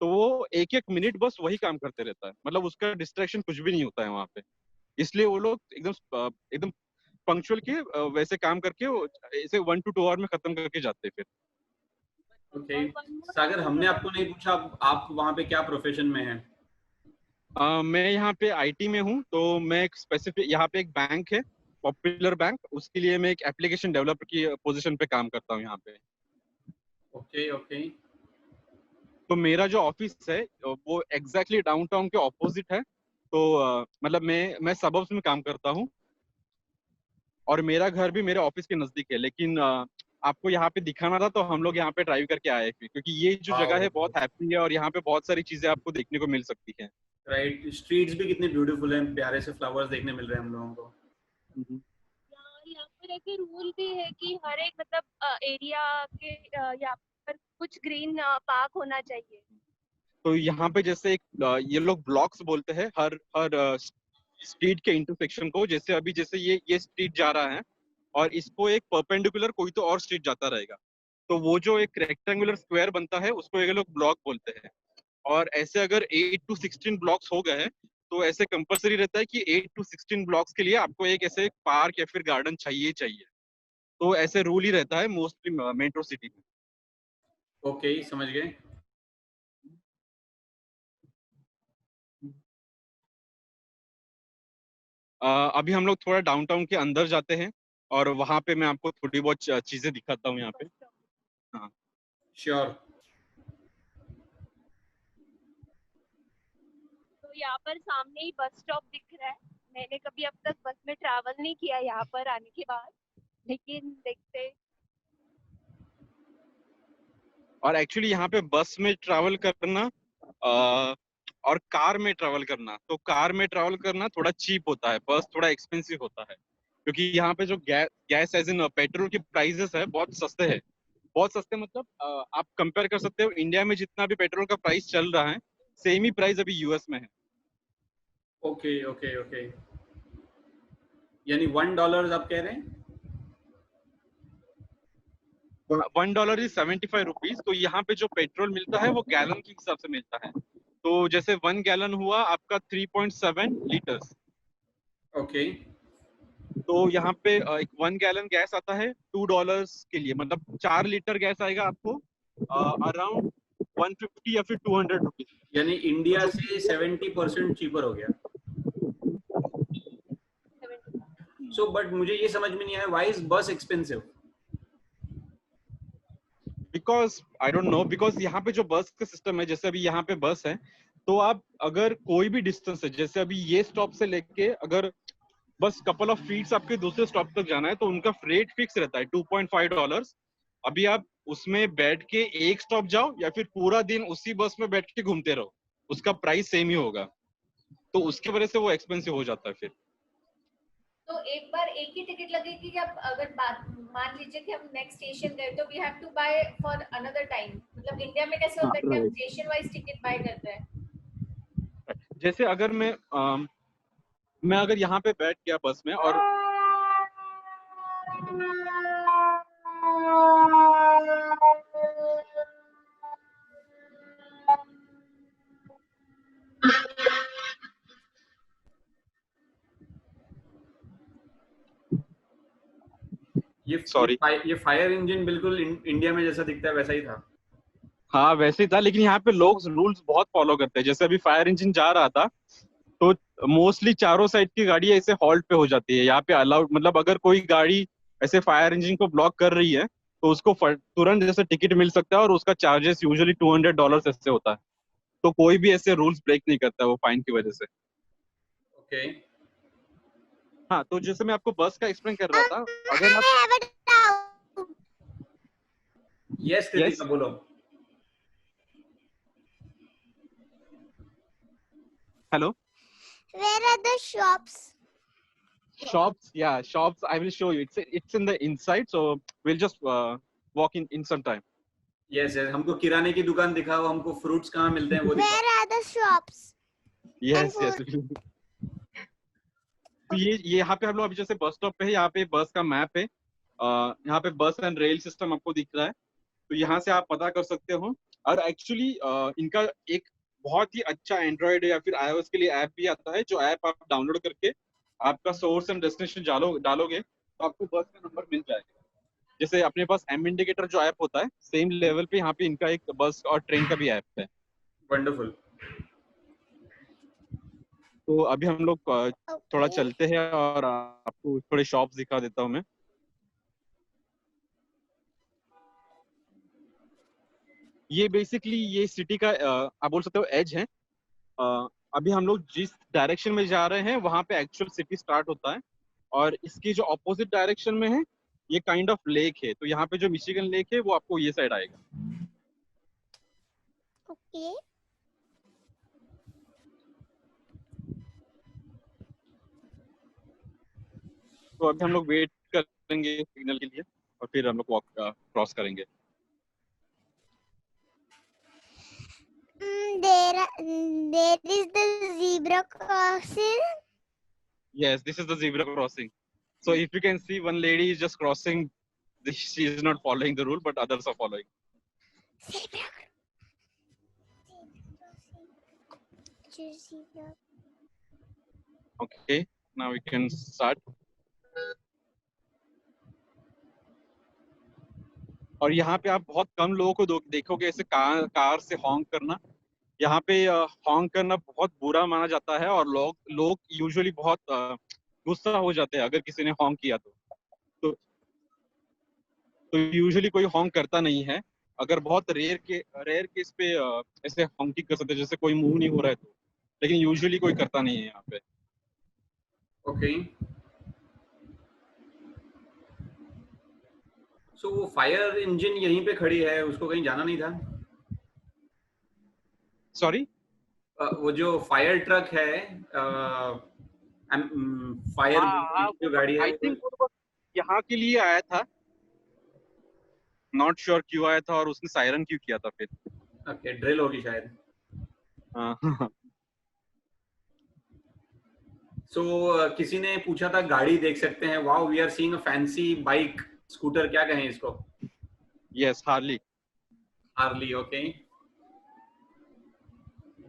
तो वो एक एक मिनट बस वही काम करते रहता है, मतलब उसका डिस्ट्रैक्शन कुछ भी नहीं होता है वहाँ पे। इसलिए वो लोग एकदम पंक्चुअल के वैसे काम करके वो ऐसे 1 to 2 आवर में खत्म करके जाते हैं फिर। ओके सागर, हमने आपको नहीं पूछा आप वहाँ पे क्या प्रोफेशन में हैं? मैं यहाँ पे आईटी में हूँ, तो मैं एक स्पेसिफिक, यहाँ पे एक बैंक है पॉपुलर बैंक, उसके लिए मैं एक एप्लीकेशन डेवलपर की पोजीशन पे काम करता हूँ यहाँ पे। Okay okay. तो मेरा जो ऑफिस है वो एग्जैक्टली डाउनटाउन के ऑपोजिट है। तो मतलब मैं सबर्ब्स में काम करता हूँ और मेरा घर भी मेरे ऑफिस के नजदीक है। लेकिन आपको यहाँ पे दिखाना था तो हम लोग यहाँ पे ड्राइव करके आए थे, क्योंकि ये जो जगह है बहुत हैप्पी है और यहाँ पे बहुत सारी चीजें आपको देखने को मिल सकती हैं। राइट, स्ट्रीट्स भी कितने ब्यूटीफुल हैं, प्यारे से फ्लावर्स देखने मिल रहे हैं हम लोगों को। यहाँ पर ऐसे रूल भी है कि हर एक मतलब एरिया के यहाँ पर कुछ ग्रीन पार्क होना चाहिए। तो यहाँ पे जैसे एक ये लोग ब्लॉक्स बोलते हैं हर हर स्ट्रीट के इंटरसेक्शन को। जैसे अभी जैसे ये स्ट्रीट जा रहा है और इसको एक परपेंडिकुलर कोई तो और स्ट्रीट जाता रहेगा, तो वो जो एक रेक्टेंगुलर स्क्वायर बनता है उसको ये लोग ब्लॉक बोलते हैं। और ऐसे अगर 8 to 16 ब्लॉक्स हो गए हैं, तो ऐसे कंपलसरी रहता है कि 8 to 16 ब्लॉक्स के लिए आपको एक ऐसे पार्क या फिर गार्डन चाहिए चाहिए। तो ऐसे रूल ही रहता है मोस्टली मेट्रो सिटी में। ओके, समझ गए। अभी हम लोग थोड़ा डाउनटाउन के अंदर जाते हैं और वहां पे मैं आपको थोड़ी बहुत चीजें दिखाता हूँ यहाँ पे। हाँ श्योर। तो यहाँ पर सामने ही बस स्टॉप दिख रहा है। मैंने कभी अब तक बस में ट्रैवल नहीं किया यहाँ पर आने के बाद, लेकिन देखते। और एक्चुअली यहाँ पे बस में ट्रैवल करना और कार में ट्रैवल करना, तो कार में ट्रैवल करना थोड़ा चीप होता है, बस थोड़ा एक्सपेंसिव होता है। क्योंकि यहाँ पे जो गैस एज इन पेट्रोल की प्राइसेस है बहुत सस्ते हैं। बहुत सस्ते मतलब आप कंपेयर कर सकते हो, इंडिया में जितना भी पेट्रोल का प्राइस चल रहा है सेम ही प्राइस अभी यूएस में है। ओके ओके ओके, यानी $1 आप कह रहे हैं? $1 इज 75 रुपीज। तो यहाँ पे जो पेट्रोल मिलता है वो गैलन के हिसाब से मिलता है। तो जैसे 1 गैलन हुआ आपका 3.7 लीटर्स। ओके। तो यहाँ पे एक 1 गैलन गैस आता है $2 के लिए, मतलब 4 लीटर गैस आएगा आपको अराउंड 150 या फिर 200 रुपीज। यानी इंडिया से 70% चीपर हो गया। सो बट मुझे ये समझ में नहीं आया, व्हाई इज बस expensive? Because I don't know, because यहाँ पे जो बस का सिस्टम है, जैसे अभी यहाँ पे बस है, तो आप अगर कोई भी डिस्टेंस है, जैसे अभी ये स्टॉप से लेके अगर बस कपल ऑफ फीट्स आपके दूसरे स्टॉप तक जाना है, तो उनका रेट फिक्स रहता है $2.5। अभी आप उसमें बैठ के एक स्टॉप जाओ या फिर पूरा दिन उसी बस में बैठ के घूमते रहो, उसका प्राइस सेम ही होगा, तो उसकी वजह से वो एक्सपेंसिव हो जाता है फिर। तो एक बार एक ही टिकट लगेगी या अगर बात मान लीजिए कि हम नेक्स्ट स्टेशन गए तो we have to buy for another time, मतलब इंडिया में कैसे होता है कि हम स्टेशन वाइज टिकट बाय करते हैं? जैसे अगर मैं अगर यहाँ पे बैठ गया बस में और ये फायर इंजन बिल्कुल इंडिया में जैसा दिखता है वैसा ही था। हाँ वैसे ही था, लेकिन यहाँ पे लोग रूल्स बहुत फॉलो करते हैं। जैसे अभी फायर इंजन जा रहा था तो मोस्टली चारों साइड की गाड़ी ऐसे हॉल्ट पे हो जाती है। यहाँ पे अलाउड, मतलब अगर कोई गाड़ी ऐसे फायर इंजन को ब्लॉक कर रही है तो उसको तुरंत जैसे टिकट मिल सकता है, और उसका चार्जेस यूजुअली $200 ऐसे होता है। तो कोई भी ऐसे रूल्स ब्रेक नहीं करता है वो फाइन की वजह से। ओके। हाँ, तो जैसे मैं आपको बस का एक्सप्लेन कर रहा था, अगर आप यस कृतिका बोलो। Hello, Where are the shops? Shops, I will show you. It's in the inside, so we'll just walk in some time. Yes हमको किराने की दुकान दिखाओ, हमको फ्रूट्स कहाँ मिलते हैं वो दिखाओ। Where are the shops? yes तो ये यहाँ पे हम लोग अभी जैसे बस स्टॉप पे है। यहाँ पे बस का मैप है, यहाँ पे बस एंड रेल सिस्टम आपको दिख रहा है, तो यहाँ से आप पता कर सकते हो। और एक्चुअली इनका एक बहुत ही अच्छा एंड्रॉइड या फिर iOS के लिए ऐप भी आता है, जो ऐप आप डाउनलोड करके आपका सोर्स एंड डेस्टिनेशन डालोगे तो आपको बस का नंबर मिल जाएगा। जैसे अपने पास एम इंडिकेटर जो ऐप होता है, सेम लेवल पे यहाँ पे इनका एक बस और ट्रेन का भी ऐप है। वंडरफुल। तो अभी हम लोग थोड़ा चलते हैं और आपको थोड़े शॉप्स दिखा देता हूँ मैं। ये बेसिकली ये सिटी का आप बोल सकते हो एज है। अभी हम लोग जिस डायरेक्शन में जा रहे हैं वहां पे एक्चुअल सिटी स्टार्ट होता है, और इसकी जो ऑपोजिट डायरेक्शन में है ये काइंड ऑफ लेक है। तो यहाँ पे जो मिशिगन लेक है वो आपको ये साइड आएगा। Okay. तो अभी हम लोग वेट करेंगे सिग्नल के लिए और फिर हम लोग वॉक क्रॉस करेंगे। There is the zebra crossing. Yes, this is the zebra crossing. So if you can see, one lady is just crossing. She is not following the rule, but others are following. Zebra. Zebra. Okay, now we can start. और यहाँ पे आप बहुत कम लोगों को देखोगे ऐसे car से हॉन्क करना। यहाँ पे हॉन्क करना बहुत बुरा माना जाता है, और लोग यूजुअली बहुत गुस्सा हो जाते हैं अगर किसी ने हॉन्क किया तो यूजुअली कोई हॉन्क करता नहीं है। अगर बहुत रेयर केस पे ऐसे हॉन्किंग कर सकते हैं, जैसे कोई मूव नहीं हो रहा है तो, लेकिन यूजुअली कोई करता नहीं है यहाँ पे। ओके। सो वो फायर इंजन यहीं पे खड़ी है, उसको कहीं जाना नहीं था? सॉरी, वो जो फायर ट्रक है, फायर जो गाड़ी है, आई थिंक यहाँ के लिए आया था। नॉट श्योर क्यों आया था और उसने सायरन क्यों किया था फिर। ओके, ड्रिल होगी शायद। सो किसी ने पूछा था गाड़ी देख सकते हैं। Wow, we are seeing a fancy bike, scooter, क्या कहें इसको? Yes, Harley. Okay,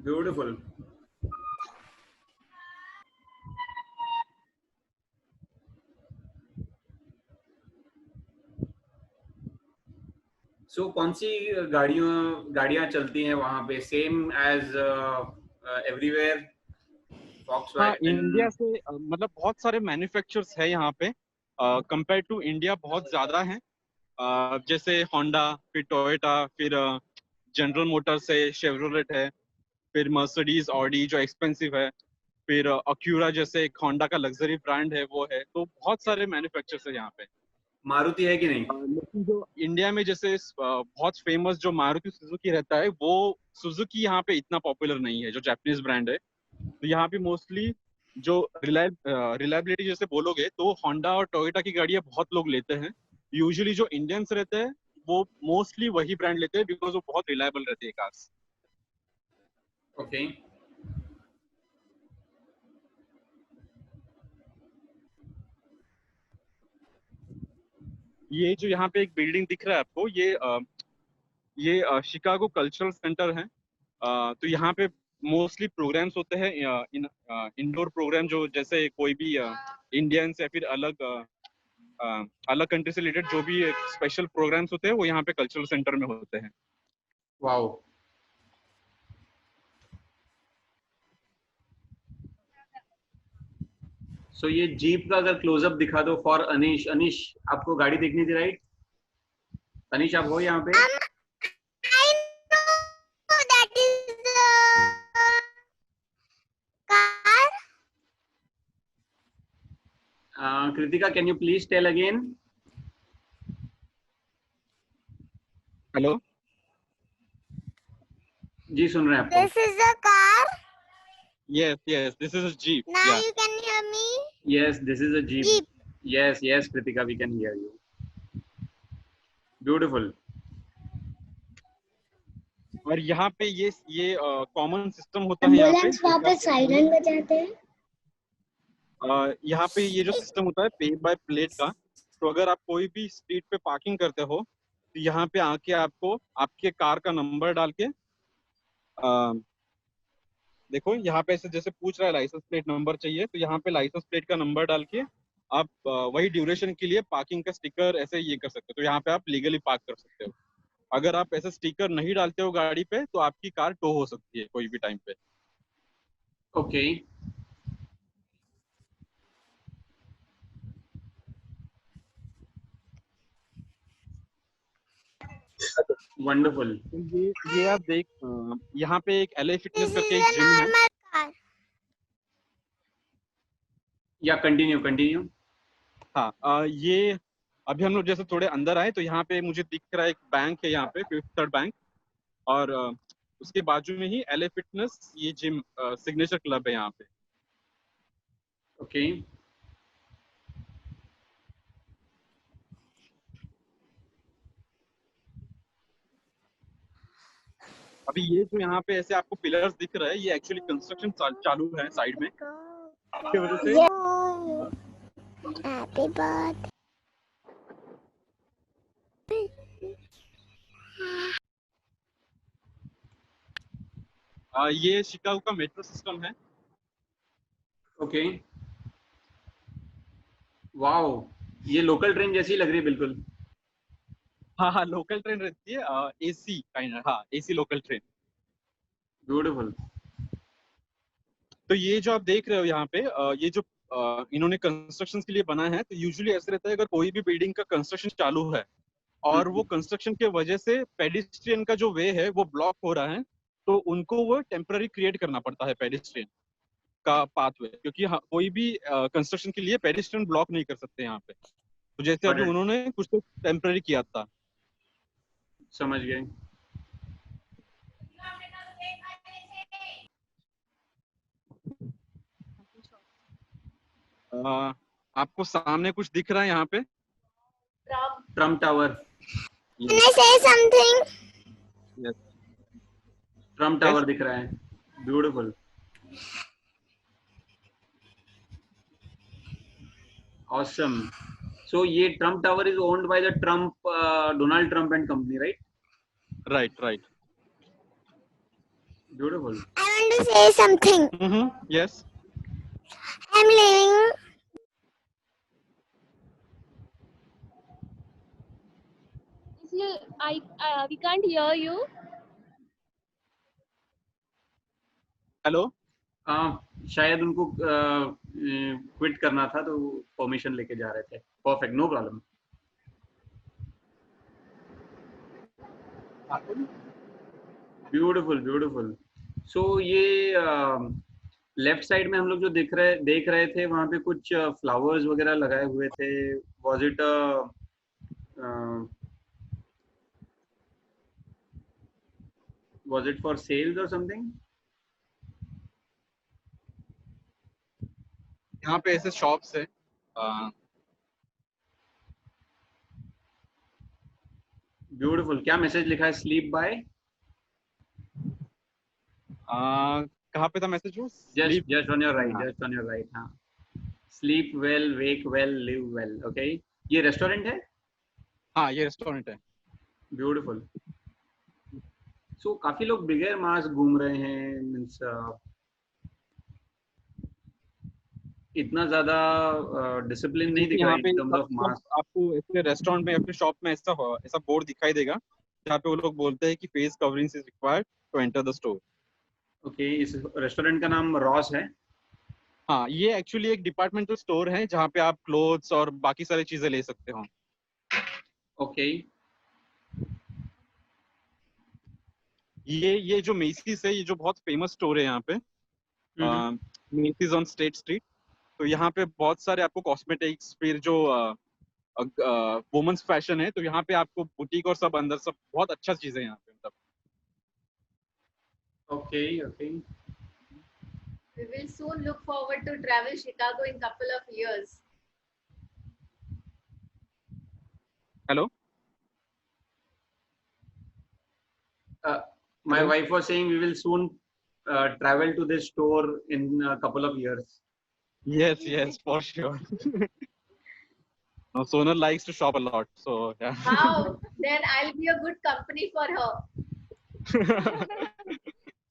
beautiful. So कौन सी गाड़ियां चलती हैं वहां पे? Same as everywhere? हाँ, इंडिया से मतलब बहुत सारे मैन्युफैक्चरर्स है यहाँ पे। कंपेयर टू इंडिया बहुत ज्यादा है। जैसे होंडा, फिर टोयोटा, फिर जनरल मोटर्स है, शेवरोलेट है, फिर मर्सिडीज, ऑडी जो एक्सपेंसिव है, फिर अक्यूरा जैसे एक होंडा का लग्जरी ब्रांड है वो है। तो बहुत सारे मैन्युफैक्चरर्स है यहाँ पे। मारुति है कि नहीं? लेकिन जो इंडिया में जैसे बहुत फेमस जो मारुति सुजुकी रहता है, वो सुजुकी यहाँ पे इतना पॉपुलर नहीं है, जो जापानीज ब्रांड है। तो यहाँ पे मोस्टली जो रिलायबिलिटी जैसे बोलोगे तो होंडा और टोयोटा की गाड़ियां बहुत लोग लेते हैं। यूजुअली जो इंडियंस रहते हैं वो मोस्टली वही ब्रांड लेते हैं, बिकॉज वो बहुत रिलायबल रहते हैं कार्स। ओके। ये जो यहाँ पे एक बिल्डिंग दिख रहा है आपको, ये शिकागो कल्चरल सेंटर है। तो यहाँ पे मोस्टली प्रोग्राम्स होते हैं, इंडोर प्रोग्राम, जो जैसे कोई भी इंडियंस या फिर अलग कंट्री से रिलेटेड जो भी स्पेशल प्रोग्राम्स होते हैं वो यहाँ पे कल्चरल सेंटर में होते हैं। वाओ। सो ये जीप का अगर क्लोजअप दिखा दो फॉर अनीश। अनीश, आपको गाड़ी देखनी थी राइट? अनीश, आप हो यहाँ पे? I know that is the car. Kritika, can you please tell again? Hello जी, सुन रहे हैं आपको। This is the car. Yes, this is a Jeep. Now Yeah. you can hear me. Yes, this is a Jeep. Jeep. Yes, Kritika, we can hear you. Beautiful. और यहाँ पे ये common system होता है यहाँ एम्बुलेंस वहाँ पे siren बजाते हैं। पे। यहाँ पे ये जो सिस्टम होता है पे बाय प्लेट का, तो अगर आप कोई भी स्ट्रीट पे पार्किंग करते हो तो यहाँ पे आके आपको आपके कार का नंबर डाल के देखो यहाँ पे ऐसे जैसे पूछ रहा है लाइसेंस प्लेट नंबर चाहिए, तो यहाँ पे लाइसेंस प्लेट का नंबर डाल के आप वही ड्यूरेशन के लिए पार्किंग का स्टिकर ऐसे ये कर सकते हो। तो यहाँ पे आप लीगली पार्क कर सकते हो। अगर आप ऐसे स्टिकर नहीं डालते हो गाड़ी पे तो आपकी कार टो हो सकती है कोई भी टाइम पे। ओके। वंडरफुल। ये आप देख, यहाँ पे एक LA फिटनेस This करके is एक a जिम है। normal car. या कंटिन्यू। हाँ, ये अभी हम लोग जैसे थोड़े अंदर आए तो यहाँ पे मुझे दिख रहा है एक बैंक है यहाँ पे, फिफ्थ थर्ड बैंक, और उसके बाजू में ही LA फिटनेस ये जिम सिग्नेचर क्लब है यहाँ पे। ओके। अभी ये जो यहाँ पे ऐसे आपको पिलर्स दिख रहा है, ये एक्चुअली कंस्ट्रक्शन चालू है साइड में, इसकी वजह से Oh, happy birthday. ये शिकागो का मेट्रो सिस्टम है। ओके। वाओ, ये लोकल ट्रेन जैसी लग रही है बिल्कुल। हाँ, लोकल ट्रेन रहती है, AC काइंड, हाँ AC लोकल ट्रेन। ब्यूटीफुल। तो ये जो आप देख रहे हो यहाँ पे, ये जो इन्होंने कंस्ट्रक्शन के लिए बना है, तो यूजुअली ऐसे रहता है अगर कोई भी बिल्डिंग का कंस्ट्रक्शन चालू है और वो कंस्ट्रक्शन के वजह से पेडिस्ट्रियन का जो वे है वो ब्लॉक हो रहा है, तो उनको वो टेम्पररी क्रिएट करना पड़ता है पेडिस्ट्रियन का पाथवे, क्योंकि कोई भी कंस्ट्रक्शन के लिए पेडिस्ट्रियन ब्लॉक नहीं कर सकते यहाँ पे। तो जैसे अभी उन्होंने कुछ तो टेम्पररी किया था। समझ गए। आपको सामने कुछ दिख रहा है यहाँ पे? Trump tower. Can I say something? Yes. Trump tower दिख रहा है। ब्यूटीफुल। ऑसम। सो ये Trump tower is owned by the Trump, Donald Trump and company, right? Right. Beautiful. I want to say something. Yes. I'm living. We can't hear you. Hello. शायद उनको quit करना था तो permission लेके जा रहे थे। Perfect, no problem. Beautiful. So ये लेफ्ट साइड में हम लोग जो देख रहे थे, वहां पे कुछ फ्लावर्स वगैरह लगाए हुए थे। Was it Was it for sales or something? यहाँ पे ऐसे शॉप्स है ब्यूटीफुल. क्या मैसेज लिखा है? Sleep by. कहाँ पे था मैसेज वो? Just on your right. हाँ. Just on your right. हाँ. Sleep well, wake well, live well. Okay. ये रेस्टोरेंट है? हाँ, ये रेस्टोरेंट है. ब्यूटीफुल. सो काफी लोग बिगर मास घूम रहे हैं. मीन्स इतना ज्यादा डिसिप्लिन नहीं दिख रहा है इन टर्म्स ऑफ मास. आपको ऐसे रेस्टोरेंट में अपने शॉप में ऐसा बोर्ड दिखाई देगा जहाँ पे वो लोग बोलते हैं कि face covering is required to enter the store. Okay. इस रेस्टोरेंट का नाम रॉस है. हाँ, ये एक्चुअली एक डिपार्टमेंटल स्टोर है जहाँ पे आप क्लोथ्स और बाकी सारी चीजें ले सकते हो. ओके. ये जो मेसीज है, ये जो बहुत फेमस स्टोर है यहाँ पे, मेसीज ऑन स्टेट स्ट्रीट. तो यहाँ पे बहुत सारे आपको कॉस्मेटिक्स, फिर जो वुमेन्स फैशन है, तो यहाँ पे आपको बुटीक और सब अंदर सब बहुत अच्छा चीजें यहाँ पे. मतलब okay. Okay. We will soon look forward to travel Chicago in couple of years. Hello. My wife was saying we will soon travel to this store in a couple of years. Yes, for sure. Sonal likes to shop a lot, so yeah. Wow, then I'll be a good company for her.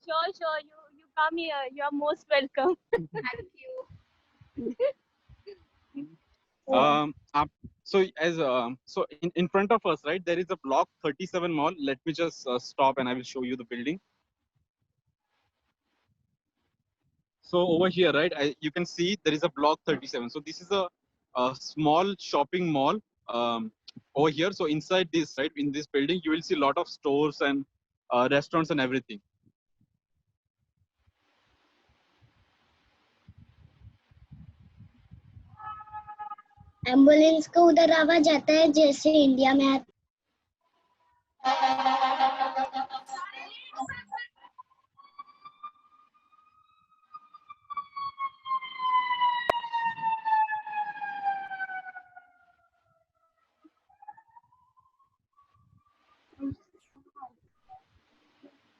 Sure. You come here. You are most welcome. Thank you. So in front of us, right, there is a Block 37 mall. Let me just stop and I will show you the building. So over here, right, you can see there is a Block 37. So this is a small shopping mall over here. So inside this, right, in this building, you will see a lot of stores and restaurants and everything. Ambulance का उधर आवाज आता है जैसे India में आता.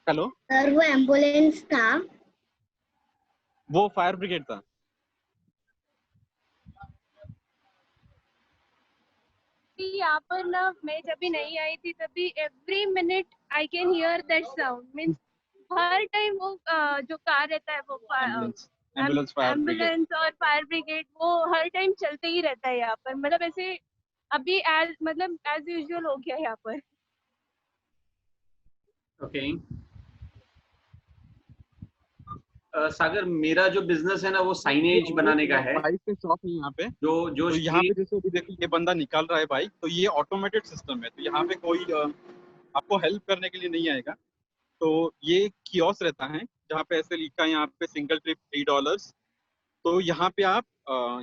Hello sir, वो ambulance था. वो फायर ब्रिगेड था. यहाँ पर ना, मैं जब भी नहीं आई थी तभी every minute I can hear that sound. Means her time वो जो कार रहता है वो एम्बुलेंस और फायर ब्रिगेड वो हर टाइम चलते ही रहता है यहाँ पर. मतलब ऐसे अभी एज यूजुअल हो गया यहाँ पर. ओके. सागर, मेरा जो बिजनेस है ना वो साइनेज बनाने का है. बाइक के शॉप है यहाँ पे. जो तो यहाँ पे जैसे अभी देखो ये बंदा निकाल रहा है बाइक, तो ये ऑटोमेटेड सिस्टम है. तो यहाँ पे कोई आपको हेल्प करने के लिए नहीं आएगा. तो ये कियोस्क रहता है जहाँ पे ऐसे लिखा है यहाँ पे सिंगल ट्रिप $3. तो यहाँ पे आप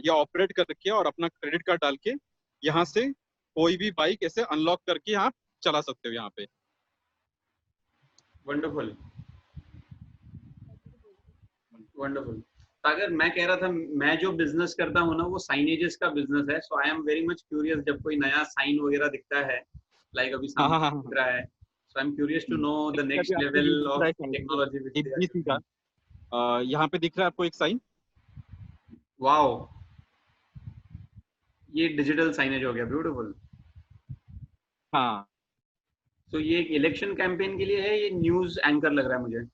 ये ऑपरेट करके और अपना क्रेडिट कार्ड डाल के यहाँ से कोई भी बाइक ऐसे अनलॉक करके आप चला सकते हो यहाँ पे. वंडरफुल. सागर, मैं कह रहा था मैं जो बिजनेस करता हूँ ना वो साइनेजेस का बिजनेस है. So I am very much curious जब कोई नया साइन वगैरह दिखता है, लाइक अभी सामने दिख रहा है. So I am curious to know the next level of technology का. यहाँ पे दिख रहा है आपको एक साइन. वाओ, ये डिजिटल साइनेज हो गया. ब्यूटीफुल. हाँ. तो ये एक इलेक्शन कैंपेन के लिए है, ये न्यूज एंकर लग रहा है मुझे.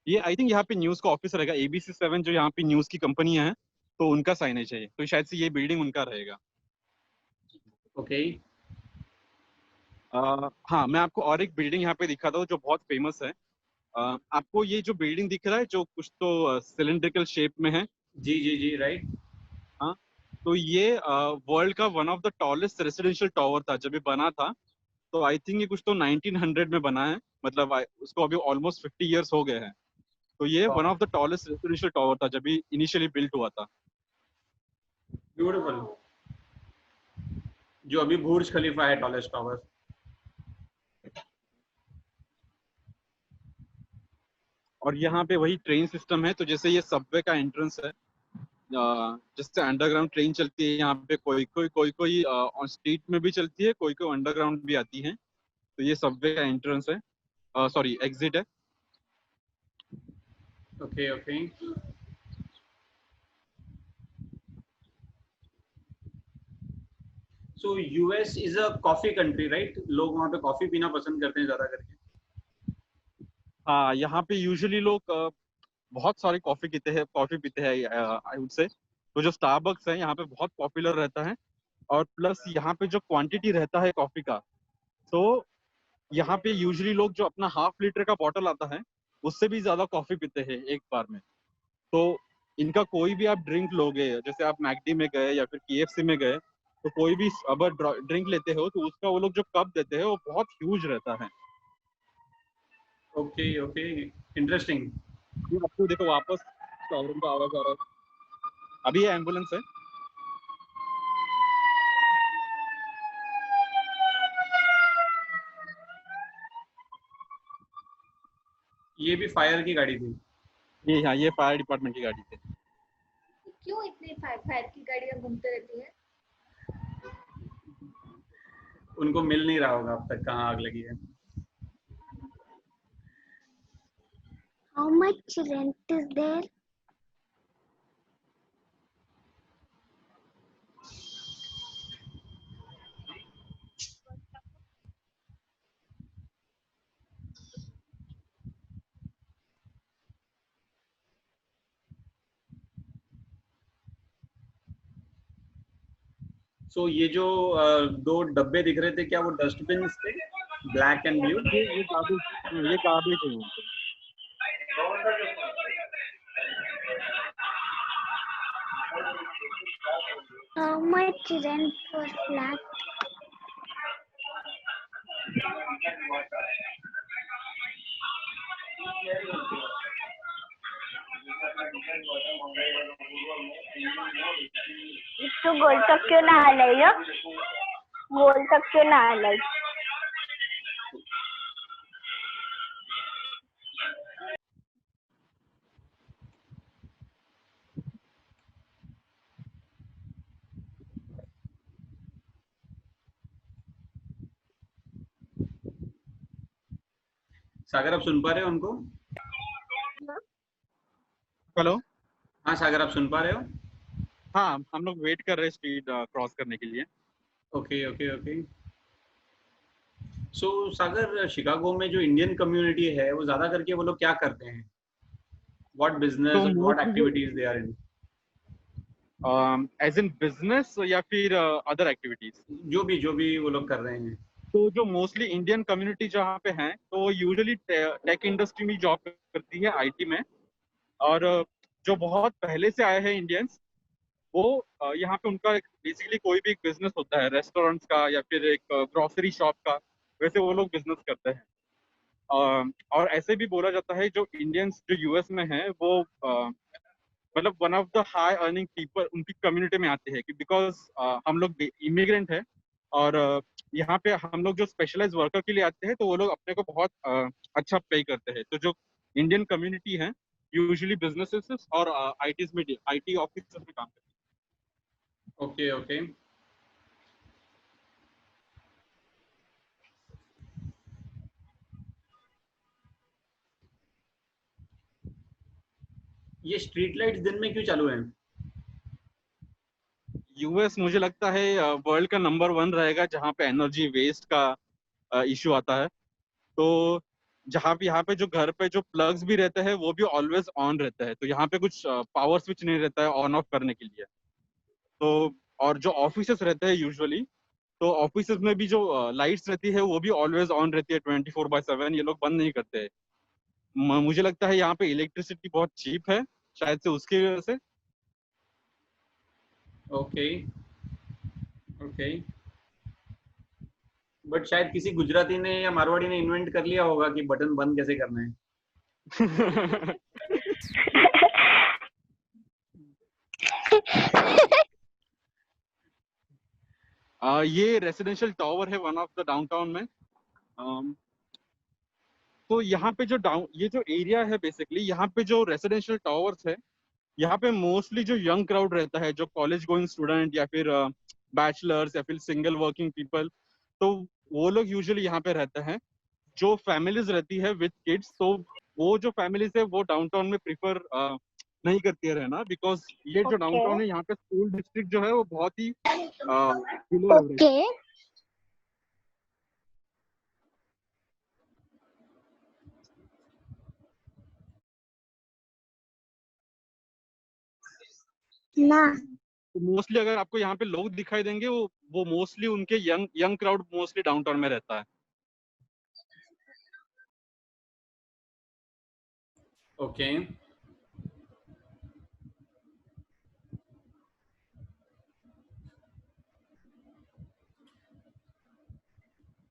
ये आई थिंक यहाँ पे न्यूज का ऑफिस रहेगा. ABC7 जो यहाँ पे न्यूज की कंपनियां हैं, तो उनका साइनेज है. तो शायद से ये बिल्डिंग उनका रहेगा. ओके. हाँ, मैं आपको और एक बिल्डिंग यहाँ पे दिखाता हूँ जो बहुत फेमस है. आपको ये जो बिल्डिंग दिख रहा है जो कुछ तो सिलेंड्रिकल शेप में है. जी राइट. हाँ, तो ये वर्ल्ड का one of the tallest residential tower था जब ये बना था. तो आई थिंक ये कुछ तो 1900 में बना है. मतलब उसको अभी ऑलमोस्ट 50 इयर्स हो गए हैं. तो ये one of the tallest residential tower था जब ये इनिशियली बिल्ट हुआ था. ब्यूटीफुल. जो अभी बुर्ज खलीफा है, टॉलेस्ट टावर। और यहाँ पे वही ट्रेन सिस्टम है, तो जैसे ये सबवे का एंट्रेंस है, जिससे अंडरग्राउंड ट्रेन चलती है यहाँ पे, कोई ऑन स्ट्रीट में भी चलती है, कोई अंडरग्राउंड भी आती है। तो ये सबवे का एंट्रेंस है, सॉरी एग्जिट है। Okay okay. So US is a coffee country right? लोग वहाँ पे कॉफी पीना पसंद करते हैं ज्यादा करके। हाँ, यहाँ पे यूजुअली लोग बहुत सारे कॉफी पीते हैं आई वुड से। तो जो स्टारबक्स है यहाँ पे बहुत पॉपुलर रहता है, और प्लस यहाँ पे जो क्वांटिटी रहता है कॉफी का, तो यहाँ पे यूजुअली लोग जो अपना 1/2 लीटर का बॉटल आता है उससे भी ज्यादा कॉफी पीते हैं एक बार में। तो इनका कोई भी आप ड्रिंक लोगे, जैसे आप मैकडी में गए या फिर KFC में गए, तो कोई भी अगर ड्रिंक लेते हो तो उसका वो लोग जो कप देते हैं वो बहुत ह्यूज रहता है। Okay okay, interesting. ये आपको देखो वापस सायरन का आवाज आ रहा है, अभी ये एम्बुलेंस है। ये भी फायर की गाड़ी थी? ये फायर डिपार्टमेंट की गाड़ी थी। क्यों इतनी फायर की गाड़ियां घूमते रहती है? उनको मिल नहीं रहा होगा अब तक कहाँ आग लगी है। How much rent is there? सो ये जो दो डब्बे दिख रहे थे, क्या वो डस्टबिन थे, ब्लैक एंड ब्लू? ये गार्बेज है यहाँ पे। How much rent for flat? तू गोल तक क्यों ना हलाई हो? गोल तक क्यों ना हलाई? सागर, आप सुन पा रहे हो उनको? हेलो। हाँ सागर, आप सुन पा रहे हो? हाँ, हम लोग वेट कर रहे हैं स्ट्रीट क्रॉस करने के लिए। Okay okay okay. So Sagar, Chicago में जो इंडियन कम्युनिटी है वो ज्यादा करके वो लोग क्या करते हैं? What business, what activities they are in? As in business या फिर अदर एक्टिविटीज? जो भी वो लोग कर रहे हैं। तो जो मोस्टली इंडियन कम्युनिटी जहाँ पे है, तो यूजुअली टेक इंडस्ट्री में जॉब करती है, IT में। और जो बहुत पहले से आए हैं इंडियंस, वो यहाँ पे उनका बेसिकली कोई भी बिजनेस होता है, रेस्टोरेंट्स का या फिर एक ग्रोसरी शॉप का, वैसे वो लोग बिजनेस करते हैं। और ऐसे भी बोला जाता है जो इंडियंस जो US में है वो मतलब one of the high earning people उनकी कम्युनिटी में आते हैं, बिकॉज हम लोग इमिग्रेंट है, और यहाँ पे हम लोग जो स्पेशलाइज वर्कर के लिए आते हैं तो वो लोग अपने को बहुत अच्छा पे करते हैं। तो जो इंडियन कम्युनिटी है यूजुअली बिजनेसेस और IT ऑफिस में काम करते हैं। Okay okay. ये स्ट्रीट लाइट्स दिन में क्यों चालू हैं? US मुझे लगता है वर्ल्ड का नंबर 1 रहेगा जहाँ पे एनर्जी वेस्ट का इशू आता है। तो जहाँ पे यहाँ पे जो घर पे जो प्लग्स भी रहते हैं वो भी ऑलवेज ऑन रहता है, तो यहाँ पे कुछ पावर स्विच नहीं रहता है ऑन ऑफ करने के लिए। तो और जो ऑफिसेस रहते हैं यूजुअली, तो ऑफिसेस में भी जो लाइट्स रहती है वो भी ऑलवेज ऑन रहती है 24/7, ये लोग बंद नहीं करते हैं। मुझे लगता है यहाँ पे इलेक्ट्रिसिटी बहुत चीप है, शायद से उसकी वजह से। Okay okay. बट शायद किसी गुजराती ने या मारवाड़ी ने इन्वेंट कर लिया होगा कि बटन बंद कैसे करना है। ये रेसिडेंशियल टावर है वन ऑफ द डाउनटाउन में। तो यहाँ पे जो ये जो एरिया है बेसिकली, यहाँ पे जो रेसिडेंशियल टावर्स है, यहाँ पे मोस्टली जो यंग क्राउड रहता है, जो कॉलेज गोइंग स्टूडेंट या फिर बैचलर्स या फिर सिंगल वर्किंग पीपल, तो वो लोग यूजुअली यहाँ पे रहते हैं। जो फैमिलीज रहती है विद किड्स, तो वो जो फैमिलीज है वो डाउनटाउन में प्रिफर नहीं करती है रहना, बिकॉज ये जो डाउनटाउन है यहाँ पे स्कूल डिस्ट्रिक्ट जो है वो बहुत ही बिलो एवरेज। Okay. ना तो मोस्टली अगर आपको यहाँ पे लोग दिखाई देंगे, वो मोस्टली उनके young young crowd mostly downtown में रहता है। Okay,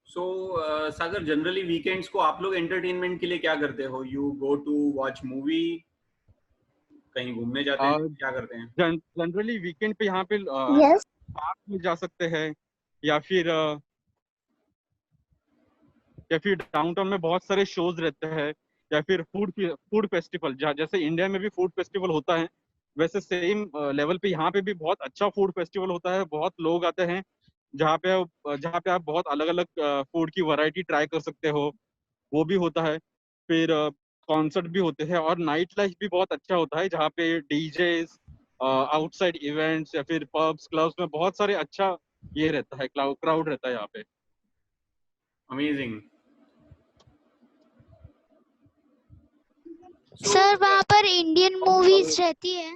so Sagar, generally weekends को आप लोग एंटरटेनमेंट के लिए क्या करते हो? You go to watch movie, कहीं घूमने जाते हैं, क्या करते हैं? जनरली वीकेंड पे यहाँ पे yes. पार्क में जा सकते हैं, या फिर डाउनटाउन में बहुत सारे शोज रहते हैं, या फिर फूड फेस्टिवल, जैसे इंडिया में भी फूड फेस्टिवल होता है, वैसे सेम लेवल पे यहाँ पे भी बहुत अच्छा फूड फेस्टिवल होता है। बहुत लोग आते हैं जहाँ पे आप बहुत अलग अलग फूड की वैरायटी ट्राई कर सकते हो, वो भी होता है। फिर कॉन्सर्ट भी होते हैं, और नाइट लाइफ भी बहुत अच्छा होता है, जहाँ पे डीजेस, आउटसाइड इवेंट्स या फिर पब्स क्लब्स में बहुत सारे अच्छा ये रहता है, क्राउड रहता है यहाँ पे। अमेजिंग। सर वहाँ पर इंडियन मूवीज रहती है?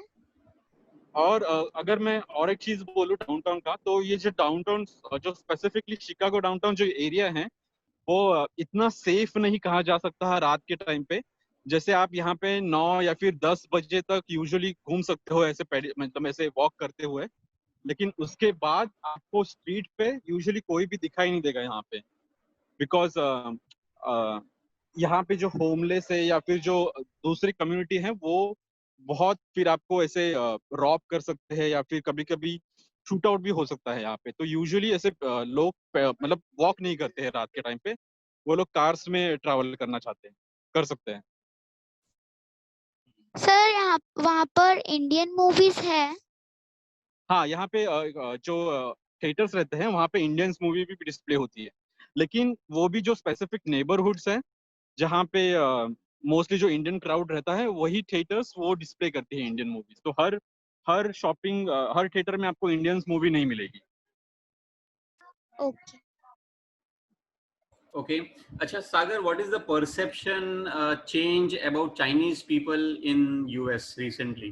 और अगर मैं और एक चीज बोलूँ डाउनटाउन का, तो ये जो डाउनटाउन, जो स्पेसिफिकली शिकागो डाउनटाउन जो एरिया है, वो इतना सेफ नहीं कहा जा सकता है रात के टाइम पे। जैसे आप यहाँ पे 9 या फिर 10 बजे तक यूजुअली घूम सकते हो ऐसे मतलब ऐसे वॉक करते हुए, लेकिन उसके बाद आपको स्ट्रीट पे यूजुअली कोई भी दिखाई नहीं देगा यहाँ पे, बिकॉज यहाँ पे जो होमलेस है या फिर जो दूसरी कम्युनिटी है, वो बहुत फिर आपको ऐसे रॉब कर सकते हैं, या फिर कभी कभी शूट आउट भी हो सकता है यहाँ पे। तो यूजुअली ऐसे लोग मतलब वॉक नहीं करते हैं रात के टाइम पे, वो लोग कार्स में ट्रैवल करना चाहते हैं, कर सकते हैं। सर यहाँ वहाँ पर इंडियन मूवीज है? हाँ, यहाँ पे जो थिएटर्स रहते हैं वहाँ पे इंडियंस मूवी भी डिस्प्ले होती है, लेकिन वो भी जो स्पेसिफिक नेबरहुड्स हैं जहाँ पे मोस्टली जो इंडियन क्राउड रहता है, वही थिएटर्स वो डिस्प्ले करते हैं इंडियन मूवीज। तो हर हर थिएटर में आपको इंडियंस मूवी नहीं मिलेगी। ओके। Okay. अच्छा सागर, what is the perception change about Chinese people in US recently?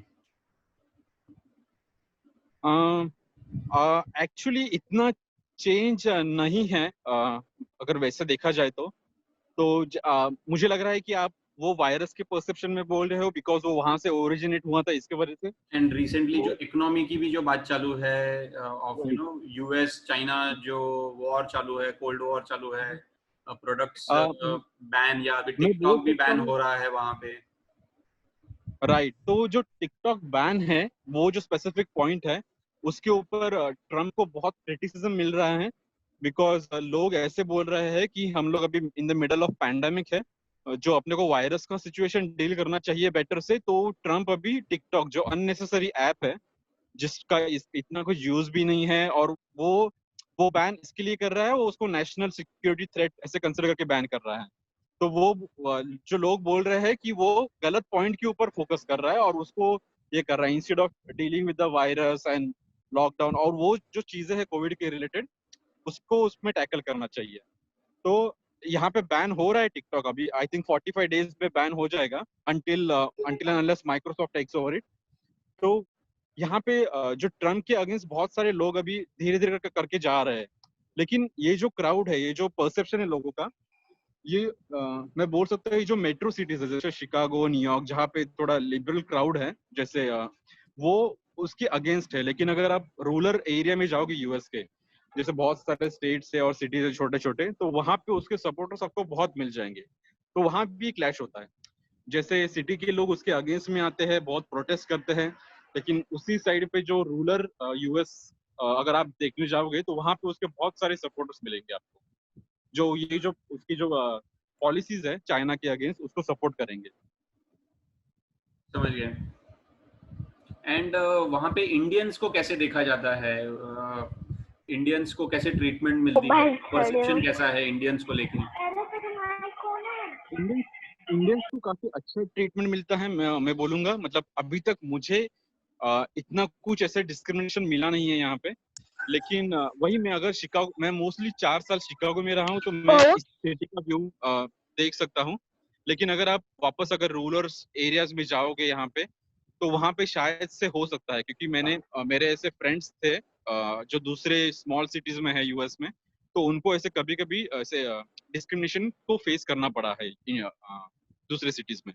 Actually इतना चेंज नहीं है, अगर वैसे देखा जाए तो मुझे लग रहा है कि आप वो वायरस के परसेप्शन में बोल रहे हो, बिकॉज वो वहां से ओरिजिनेट हुआ था इसके वजह से। एंड रिसेंटली जो इकोनॉमी की भी जो बात चालू है, of you know US China जो वॉर चालू है, कोल्ड वॉर चालू है, प्रोडक्ट्स बैन, या अभी टिकटॉक भी बैन हो रहा है वहां पे। राइट, तो जो टिकटॉक बैन है, वो जो स्पेसिफिक पॉइंट है, उसके ऊपर ट्रम्प को बहुत क्रिटिसिज्म मिल रहा है, बिकॉज लोग ऐसे बोल रहे हैं कि हम लोग अभी in the middle of pandemic है, जो अपने को वायरस का सिचुएशन डील करना चाहिए बेटर से। तो ट्रम्प अभी टिकटॉक जो अननेसेसरी ऐप है, जिसका इतना कुछ यूज भी नहीं है, और वो बैन इसके लिए कर रहा है, वो उसको नेशनल सिक्योरिटी थ्रेट ऐसे कंसिडर करके बैन कर रहा है। तो वो जो लोग बोल रहे हैं कि वो गलत पॉइंट के ऊपर फोकस कर रहा है, और उसको ये कर रहा है instead of dealing with the virus and lockdown, और वो जो चीजें हैं कोविड के रिलेटेड, उसको उसमें टैकल करना चाहिए। तो यहाँ पे बैन हो रहा है टिकटॉक, अभी आई थिंक 45 डेज में बैन हो जाएगा, until and unless Microsoft takes over it. तो यहाँ पे जो ट्रम्प के अगेंस्ट बहुत सारे लोग अभी धीरे धीरे करके जा रहे हैं, लेकिन ये जो क्राउड है, ये जो परसेप्शन है लोगों का, ये मैं बोल सकता हूँ, ये जो मेट्रो सिटीज है जैसे शिकागो, न्यूयॉर्क, जहाँ पे थोड़ा लिबरल क्राउड है, जैसे वो उसके अगेंस्ट है। लेकिन अगर आप रूरल एरिया में जाओगे यूएस के, जैसे बहुत सारे स्टेट्स है और सिटीज है छोटे छोटे, तो वहां पे उसके सपोर्टर्स आपको बहुत मिल जाएंगे। तो वहां भी क्लैश होता है, जैसे सिटी के लोग उसके अगेंस्ट में आते हैं, बहुत प्रोटेस्ट करते हैं, लेकिन उसी साइड पे जो रूरल यूएस अगर आप देखने जाओगे तो वहाँ पे उसके बहुत सारे सपोर्टर्स मिलेंगे आपको, जो ये जो उसकी जो पॉलिसीज है चाइना के अगेंस्ट उसको सपोर्ट करेंगे। समझ गए। एंड वहाँ पे इंडियंस को कैसे देखा जाता है, इंडियंस को कैसे ट्रीटमेंट मिलती है, परसेप्शन कैसा है इंडियंस को लेके? इंडियंस इंडियंस को काफी अच्छा ट्रीटमेंट मिलता है, मैं बोलूंगा। मतलब अभी तक मुझे इतना कुछ ऐसे डिस्क्रिमिनेशन मिला नहीं है यहाँ पे। लेकिन वही मैं अगर शिकागो, मैं मोस्टली 4 साल शिकागो में रहा हूँ, तो मैं इस सिटी का व्यू देख सकता हूँ। लेकिन अगर आप वापस अगर रूरल एरियाज में जाओगे यहाँ पे, तो वहाँ पे शायद से हो सकता है, क्योंकि मैंने मेरे ऐसे फ्रेंड्स थे जो दूसरे स्मॉल सिटीज में है यूएस में, तो उनको ऐसे कभी कभी ऐसे डिस्क्रिमिनेशन को फेस करना पड़ा है दूसरे सिटीज में।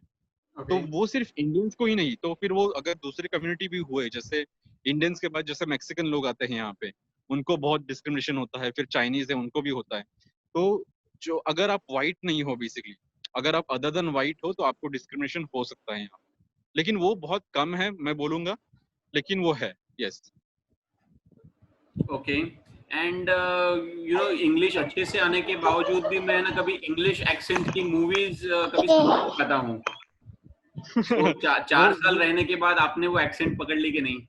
तो वो सिर्फ इंडियंस को ही नहीं, तो फिर वो अगर दूसरे कम्युनिटी भी हुए, जैसे इंडियंस के बाद जैसे मैक्सिकन लोग आते हैं यहाँ पे, उनको बहुत डिस्क्रिमिनेशन होता है, फिर चाइनीज है उनको भी होता है। तो जो अगर आप व्हाइट नहीं हो बेसिकली, अगर आप अदर देन व्हाइट हो, तो आपको डिस्क्रिमिनेशन हो सकता है यहाँ, लेकिन वो बहुत कम है मैं बोलूंगा, लेकिन वो है। Yes. Okay. And you know English अच्छे से आने के बावजूद भी मैं ना कभी इंग्लिश एक्सेंट की मूवीज कभी समझ नहीं पाता हूँ। तो 4 साल रहने के बाद आपने वो एक्सेंट पकड़ ली कि नहीं?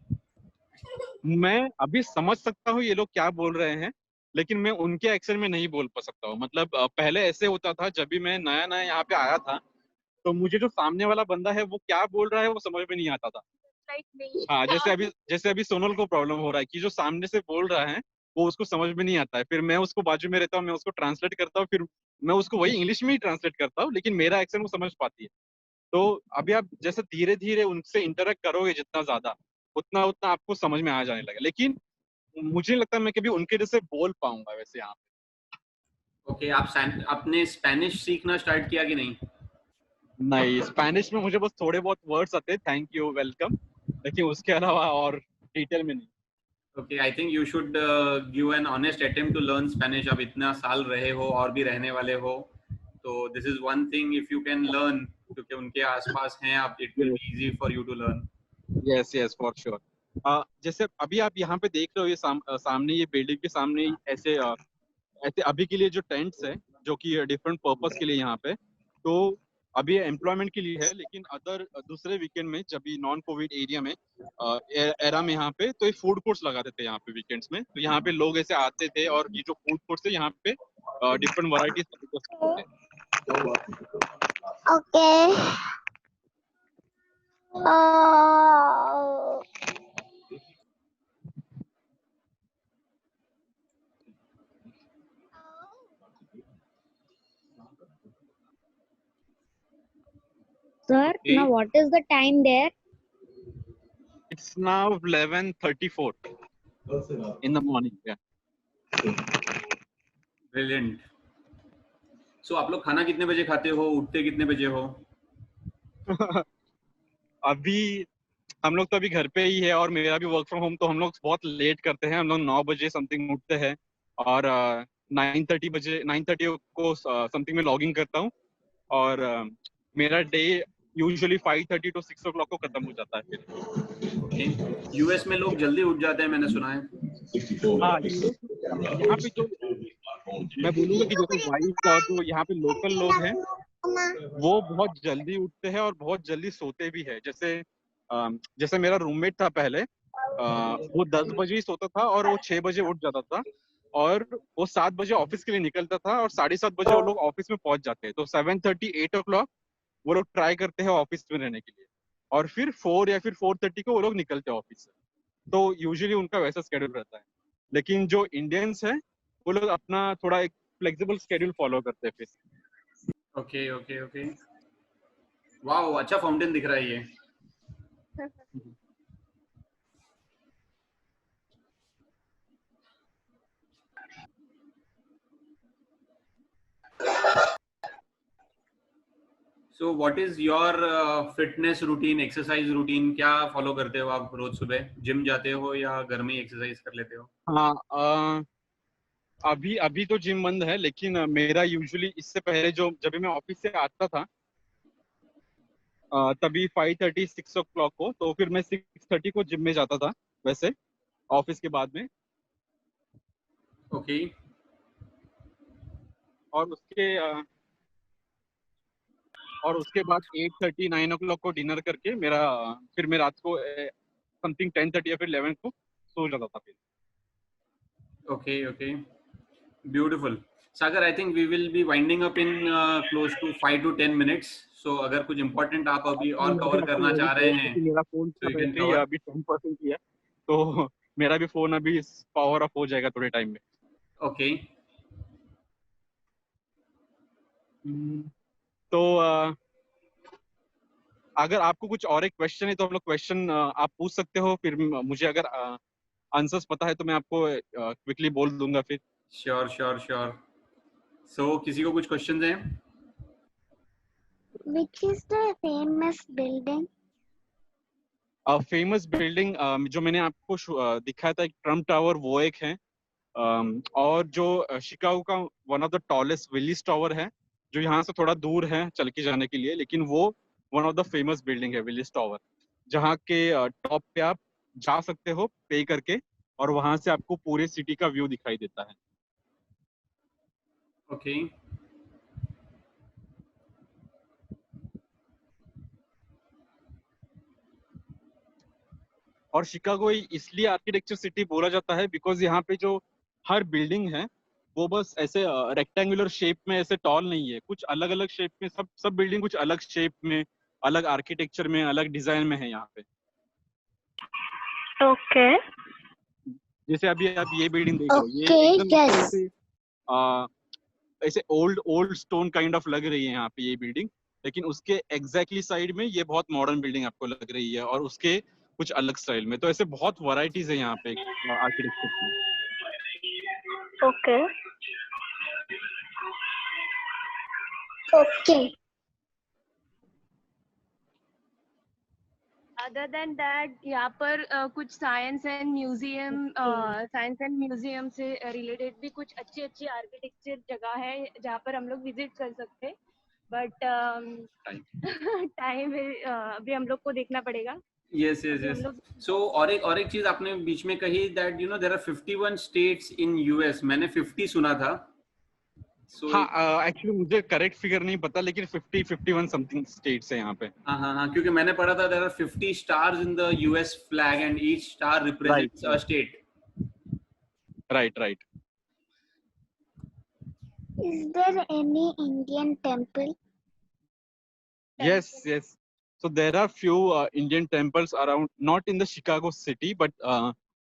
मैं अभी समझ सकता हूँ ये लोग क्या बोल रहे हैं, लेकिन मैं उनके एक्सेंट में नहीं बोल पा सकता हूँ। मतलब पहले ऐसे होता था, जब भी मैं नया नया यहाँ पे आया था, तो मुझे जो सामने वाला बंदा है वो क्या बोल रहा है वो समझ में नहीं आता था। हाँ, जैसे अभी सोनल को प्रॉब्लम हो रहा है कि जो सामने से बोल रहा है वो उसको समझ में नहीं आता है। फिर मैं उसको बाजू में रहता हूँ, मैं उसको ट्रांसलेट करता हूँ, फिर मैं उसको वही इंग्लिश में ही ट्रांसलेट करता हूँ, लेकिन मेरा एक्सेंट वो समझ पाती है। तो अभी आप जैसे धीरे धीरे उनसे इंटरेक्ट करोगे जितना ज्यादा, उतना उतना आपको समझ में आ जाने लगा। लेकिन मुझे नहीं लगता मैं कभी उनके जैसे बोल पाऊंगा वैसे यहाँ पे। ओके। आपने स्पेनिश सीखना स्टार्ट किया कि नहीं? नहीं, स्पेनिश में मुझे बस थोड़े बहुत वर्ड्स आते हैं, थैंक यू, वेलकम, लेकिन उसके अलावा और डिटेल में नहीं। Okay, I think you should give an honest attempt to learn Spanish. अब इतना साल रहे हो और भी रहने वाले हो, तो this is one thing if you can learn, क्योंकि उनके आसपास हैं आप, it will be easy for you to learn. Yes yes, for sure. जैसे अभी आप यहाँ पे देख रहे हो, ये सामने ये बिल्डिंग के सामने ऐसे ऐसे अभी के लिए जो टेंट्स है, जो कि डिफरेंट पर्पस के लिए यहाँ पे, तो अभी एम्प्लॉयमेंट के लिए है, लेकिन अदर दूसरे वीकेंड में, जब भी नॉन कोविड एरिया में एरा में यहाँ पे, तो ये फूड कोर्ट्स लगाते थे यहाँ पे वीकेंड्स में। तो यहाँ पे लोग ऐसे आते थे, और ये जो फूड कोर्ट्स है यहाँ पे डिफरेंट वैरायटीज थे। Okay. Sir, now what is the time there? It's now 11:34 in the morning. Yeah. Brilliant. So आप लोग खाना कितने बजे खाते हो, उठते कितने बजे हो? अभी हम लोग तो अभी घर पे ही है, और मेरा भी वर्क फ्रॉम होम, तो हम लोग बहुत लेट करते हैं। हम लोग 9 बजे समथिंग उठते हैं, और 9:30 को समथिंग में लॉगिंग करता हूँ, और मेरा डे यूजुअली 5:30 to 6 o'clock को खत्म हो जाता है फिर। यूएस में लोग जल्दी उठ जाते हैं, मैंने सुना है। हाँ, यहाँ पे जो मैं बोलूंगा कि जैसे वाइफ और जो यहाँ पे लोकल लोग हैं, वो बहुत जल्दी उठते हैं और बहुत जल्दी सोते भी है। जैसे मेरा रूममेट था पहले, वो 10 बजे ही सोता था, और वो 6 बजे उठ जाता था, और वो 7 बजे ऑफिस के लिए निकलता था, और 7:30 बजे वो लोग ऑफिस में पहुंच जाते हैं। तो 7:30 8 o'clock वो लोग ट्राई करते हैं ऑफिस में रहने के लिए, और फिर 4 या फिर 4:30 को वो लोग निकलते हैं ऑफिस से। तो यूजुअली उनका वैसा स्केड्यूल रहता है। लेकिन जो इंडियंस है, वो लोग अपना थोड़ा एक फ्लेक्सिबल स्केड्यूल फॉलो करते हैं फिर। Okay okay okay. वाओ, अच्छा फाउंटेन दिख रहा है ये। So what is your fitness routine, exercise routine? क्या फॉलो करते हो आप रोज? सुबह जिम जाते हो या घर में एक्सरसाइज कर लेते हो? हाँ, अभी तो जिम बंद है, लेकिन मेरा यूजुअली इससे पहले जब भी मैं ऑफिस से आता था, तभी 5:30 6 o'clock को, तो फिर मैं 6:30 को जिम में जाता था वैसे ऑफिस के बाद में। ओके और उसके बाद 8:30 9 o'clock को डिनर करके मेरा फिर मैं रात को समथिंग 10:30 या फिर 11 को सो जाता था फिर। Okay, okay. Beautiful. Sagar, I think we will be winding up in close to 5 to 10 minutes. So अगर कुछ important आप अभी और cover करना चाह रहे हैं, मेरा phone so you can battery cover. अभी 10% ही है, तो मेरा भी फोन अभी पावर ऑफ हो जाएगा थोड़े टाइम में। Okay. तो अगर आपको कुछ और एक क्वेश्चन है तो हम लोग क्वेश्चन आप पूछ सकते हो, फिर मुझे अगर आंसर्स पता है तो मैं आपको क्विकली बोल दूंगा फिर। Sure, sure, sure. So किसी को कुछ questions हैं? Which is the famous building? Famous building जो मैंने आपको दिखाया था, एक ट्रम्प टावर, वो एक है। और जो शिकागो का one of the tallest Willis tower है, जो यहाँ से थोड़ा दूर है चल के जाने के लिए, लेकिन वो one of the famous building है विलिस टावर, जहाँ के टॉप पे आप जा सकते हो पे करके, और वहां से आपको पूरे सिटी का व्यू दिखाई देता है। Okay. और शिकागो इसलिए आर्किटेक्चर सिटी बोला जाता है बिकॉज यहाँ पे जो हर बिल्डिंग है वो बस ऐसे रेक्टेंगुलर शेप में, ऐसे टॉल नहीं है, कुछ अलग अलग शेप में, सब बिल्डिंग कुछ अलग शेप में, अलग आर्किटेक्चर में, अलग डिजाइन में है यहाँ पे। ओके जैसे अभी आप ये बिल्डिंग देख लो, ये Okay, एकदम yes. ऐसे ओल्ड स्टोन काइंड ऑफ लग रही है यहाँ पे ये बिल्डिंग, लेकिन उसके एग्जैक्टली साइड में ये बहुत मॉडर्न बिल्डिंग आपको लग रही है, और उसके कुछ अलग स्टाइल में। तो ऐसे बहुत वैरायटीज है यहाँ पे आर्किटेक्चर की। Okay Okay. Other than that यहाँ पर कुछ साइंस एंड म्यूजियम से रिलेटेड भी कुछ अच्छी अच्छी आर्किटेक्चर जगह है जहाँ पर हम लोग विजिट कर सकते हैं, बट टाइम अभी हम लोग को देखना पड़ेगा। Yes, yes, yes. So और एक चीज आपने बीच में कही that you know there are 51 states in US. मैंने 50 सुना था। So हाँ, एक्चुअली मुझे करेक्ट फिगर नहीं पता, लेकिन 51 समथिंग स्टेट्स है यहाँ पे। हाँ, क्योंकि मैंने पढ़ा था there are 50 stars in the US flag and each star represents a state. Right. Is there any Indian temple? Yes. So there are few Indian temples around, not in the Chicago city, but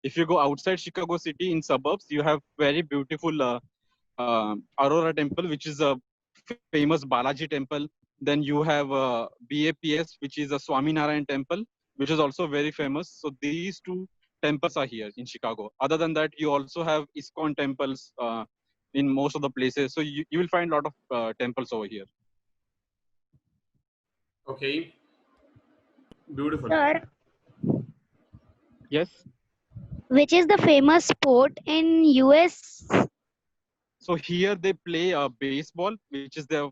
if you go outside Chicago city in suburbs, you have very beautiful Aurora temple, which is a famous Balaji temple. Then you have BAPS, which is a Swaminarayan temple, which is also very famous. So these two temples are here in Chicago. Other than that, you also have ISKCON temples in most of the places. So you will find a lot of temples over here. Okay. Beautiful. Sir, Yes. which is the famous sport in US? So here they play baseball, which is their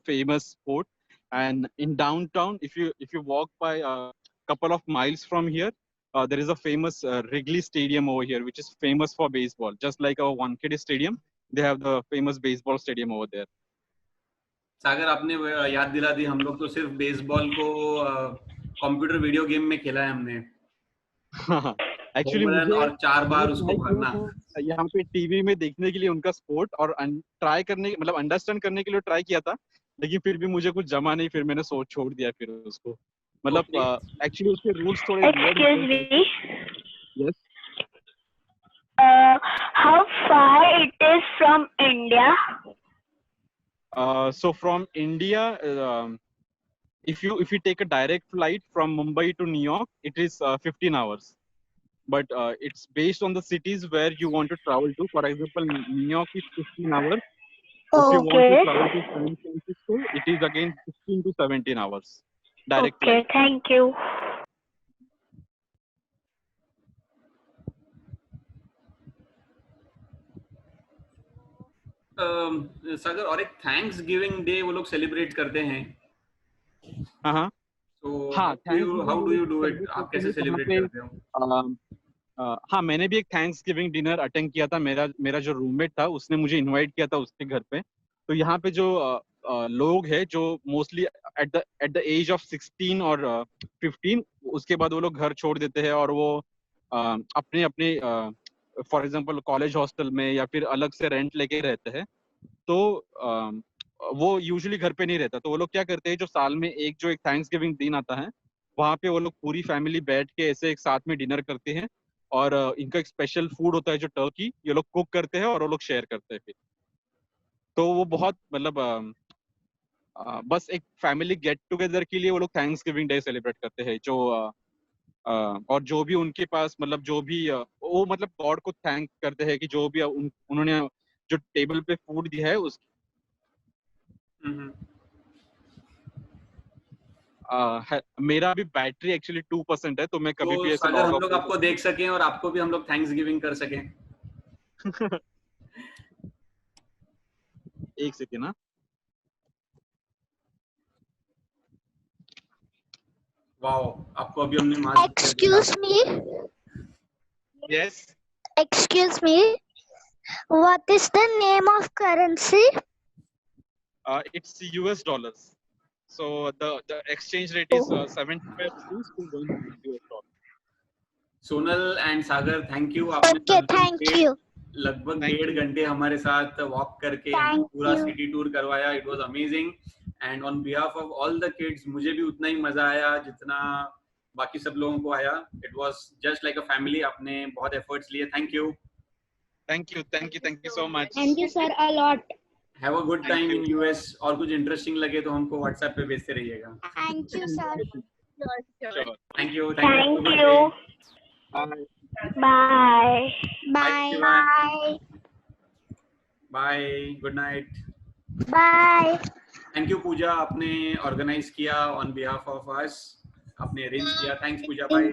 famous sport. And in downtown, if you walk by a couple of miles from here, there is a famous Wrigley Stadium over here, which is famous for baseball. Just like our Wankhede Stadium, they have the famous baseball stadium over there. सागर, आपने याद दिला दी, हम लोग तो सिर्फ baseball को computer video game में खेला है हमने। एक्चुअली मुझे और 4 बार उसको भरना यहाँ पे टीवी में देखने के लिए उनका स्पोर्ट, और ट्राई करने, मतलब अंडरस्टैंड करने के लिए ट्राई किया था, लेकिन फिर भी मुझे कुछ जमा नहीं, फिर मैंने छोड़ दिया फिर उसको। मतलब एक्चुअली उसके रूल्स थोड़े excuse me, yes, how far it is from India? So from India, if you take a direct flight from Mumbai to New York, it is 15 hours. But it's based on the cities where you want to travel to. For example, New York is 15 hours. If you want to travel to San Francisco, it is again 15 to 17 hours. Direct flight. Okay, thank you. सागर, और एक thanks giving day वो लोग celebrate करते हैं। हाँ। So how do you do it? आप कैसे celebrate करते हो? हाँ, मैंने भी एक थैंक्स गिविंग डिनर अटेंड किया था। मेरा जो रूममेट था उसने मुझे इनवाइट किया था उसके घर पे। तो यहाँ पे जो लोग हैं जो mostly at the age of 16 और 15, उसके बाद वो लोग घर छोड़ देते हैं और वो अपने अपने फॉर एग्जांपल कॉलेज हॉस्टल में या फिर अलग से रेंट लेके रहते हैं। तो वो यूजुअली घर पे नहीं रहता। तो वो लोग क्या करते हैं, जो साल में जो एक थैंक्स गिविंग दिन आता है, वहाँ पे वो लोग पूरी फैमिली बैठ के ऐसे एक साथ में डिनर करते हैं। और इनका एक स्पेशल फूड होता है जो टर्की, ये लोग कुक करते हैं और वो लोग शेयर करते हैं फिर। तो वो बहुत मतलब बस एक फैमिली गेट टुगेदर के लिए वो लोग थैंक्स गिविंग डे सेलिब्रेट करते हैं। जो और जो भी उनके पास मतलब जो भी वो मतलब गॉड को थैंक करते हैं कि जो भी उन्होंने जो टेबल पे फूड दिया है उस मेरा अभी बैटरी एक्चुअली 2% है, तो मैं कभी भी ऐसे अगर लॉग हम ऑफ लोग आपको देख सकें और आपको भी हम लोग थैंक्स गिविंग कर सकें। एक सेकेंड ना। वाओ, आपको अभी हमने mask Excuse me. Yes, Excuse me. What is the name of currency? It's US dollars. So the exchange rate is 75 rupees to $1 US. Sonal and Sagar, thank you. आपने Okay, thank you. लगभग Thank 1.5 घंटे हमारे साथ walk करके Thank पूरा you. City tour करवाया। It was amazing and on behalf of all the kids मुझे भी उतना ही मजा आया जितना बाकी सब लोगों को आया। It was just like a family. आपने बहुत एफर्ट्स लिए। Thank you so much. Thank you, sir, a lot. Have a good Thank time you. In US. और कुछ इंटरेस्टिंग लगे तो हमको व्हाट्सएप पे भेजते रहिएगा। Thank you, sir. Sure. Thank you. Thank you. Bye. Bye. Bye. Bye. Bye, good night. Bye. Thank you Puja, आपने organise किया ऑन बिहाफ ऑफ अस, आपने अरेंज किया। थैंक्स पूजा, बाय।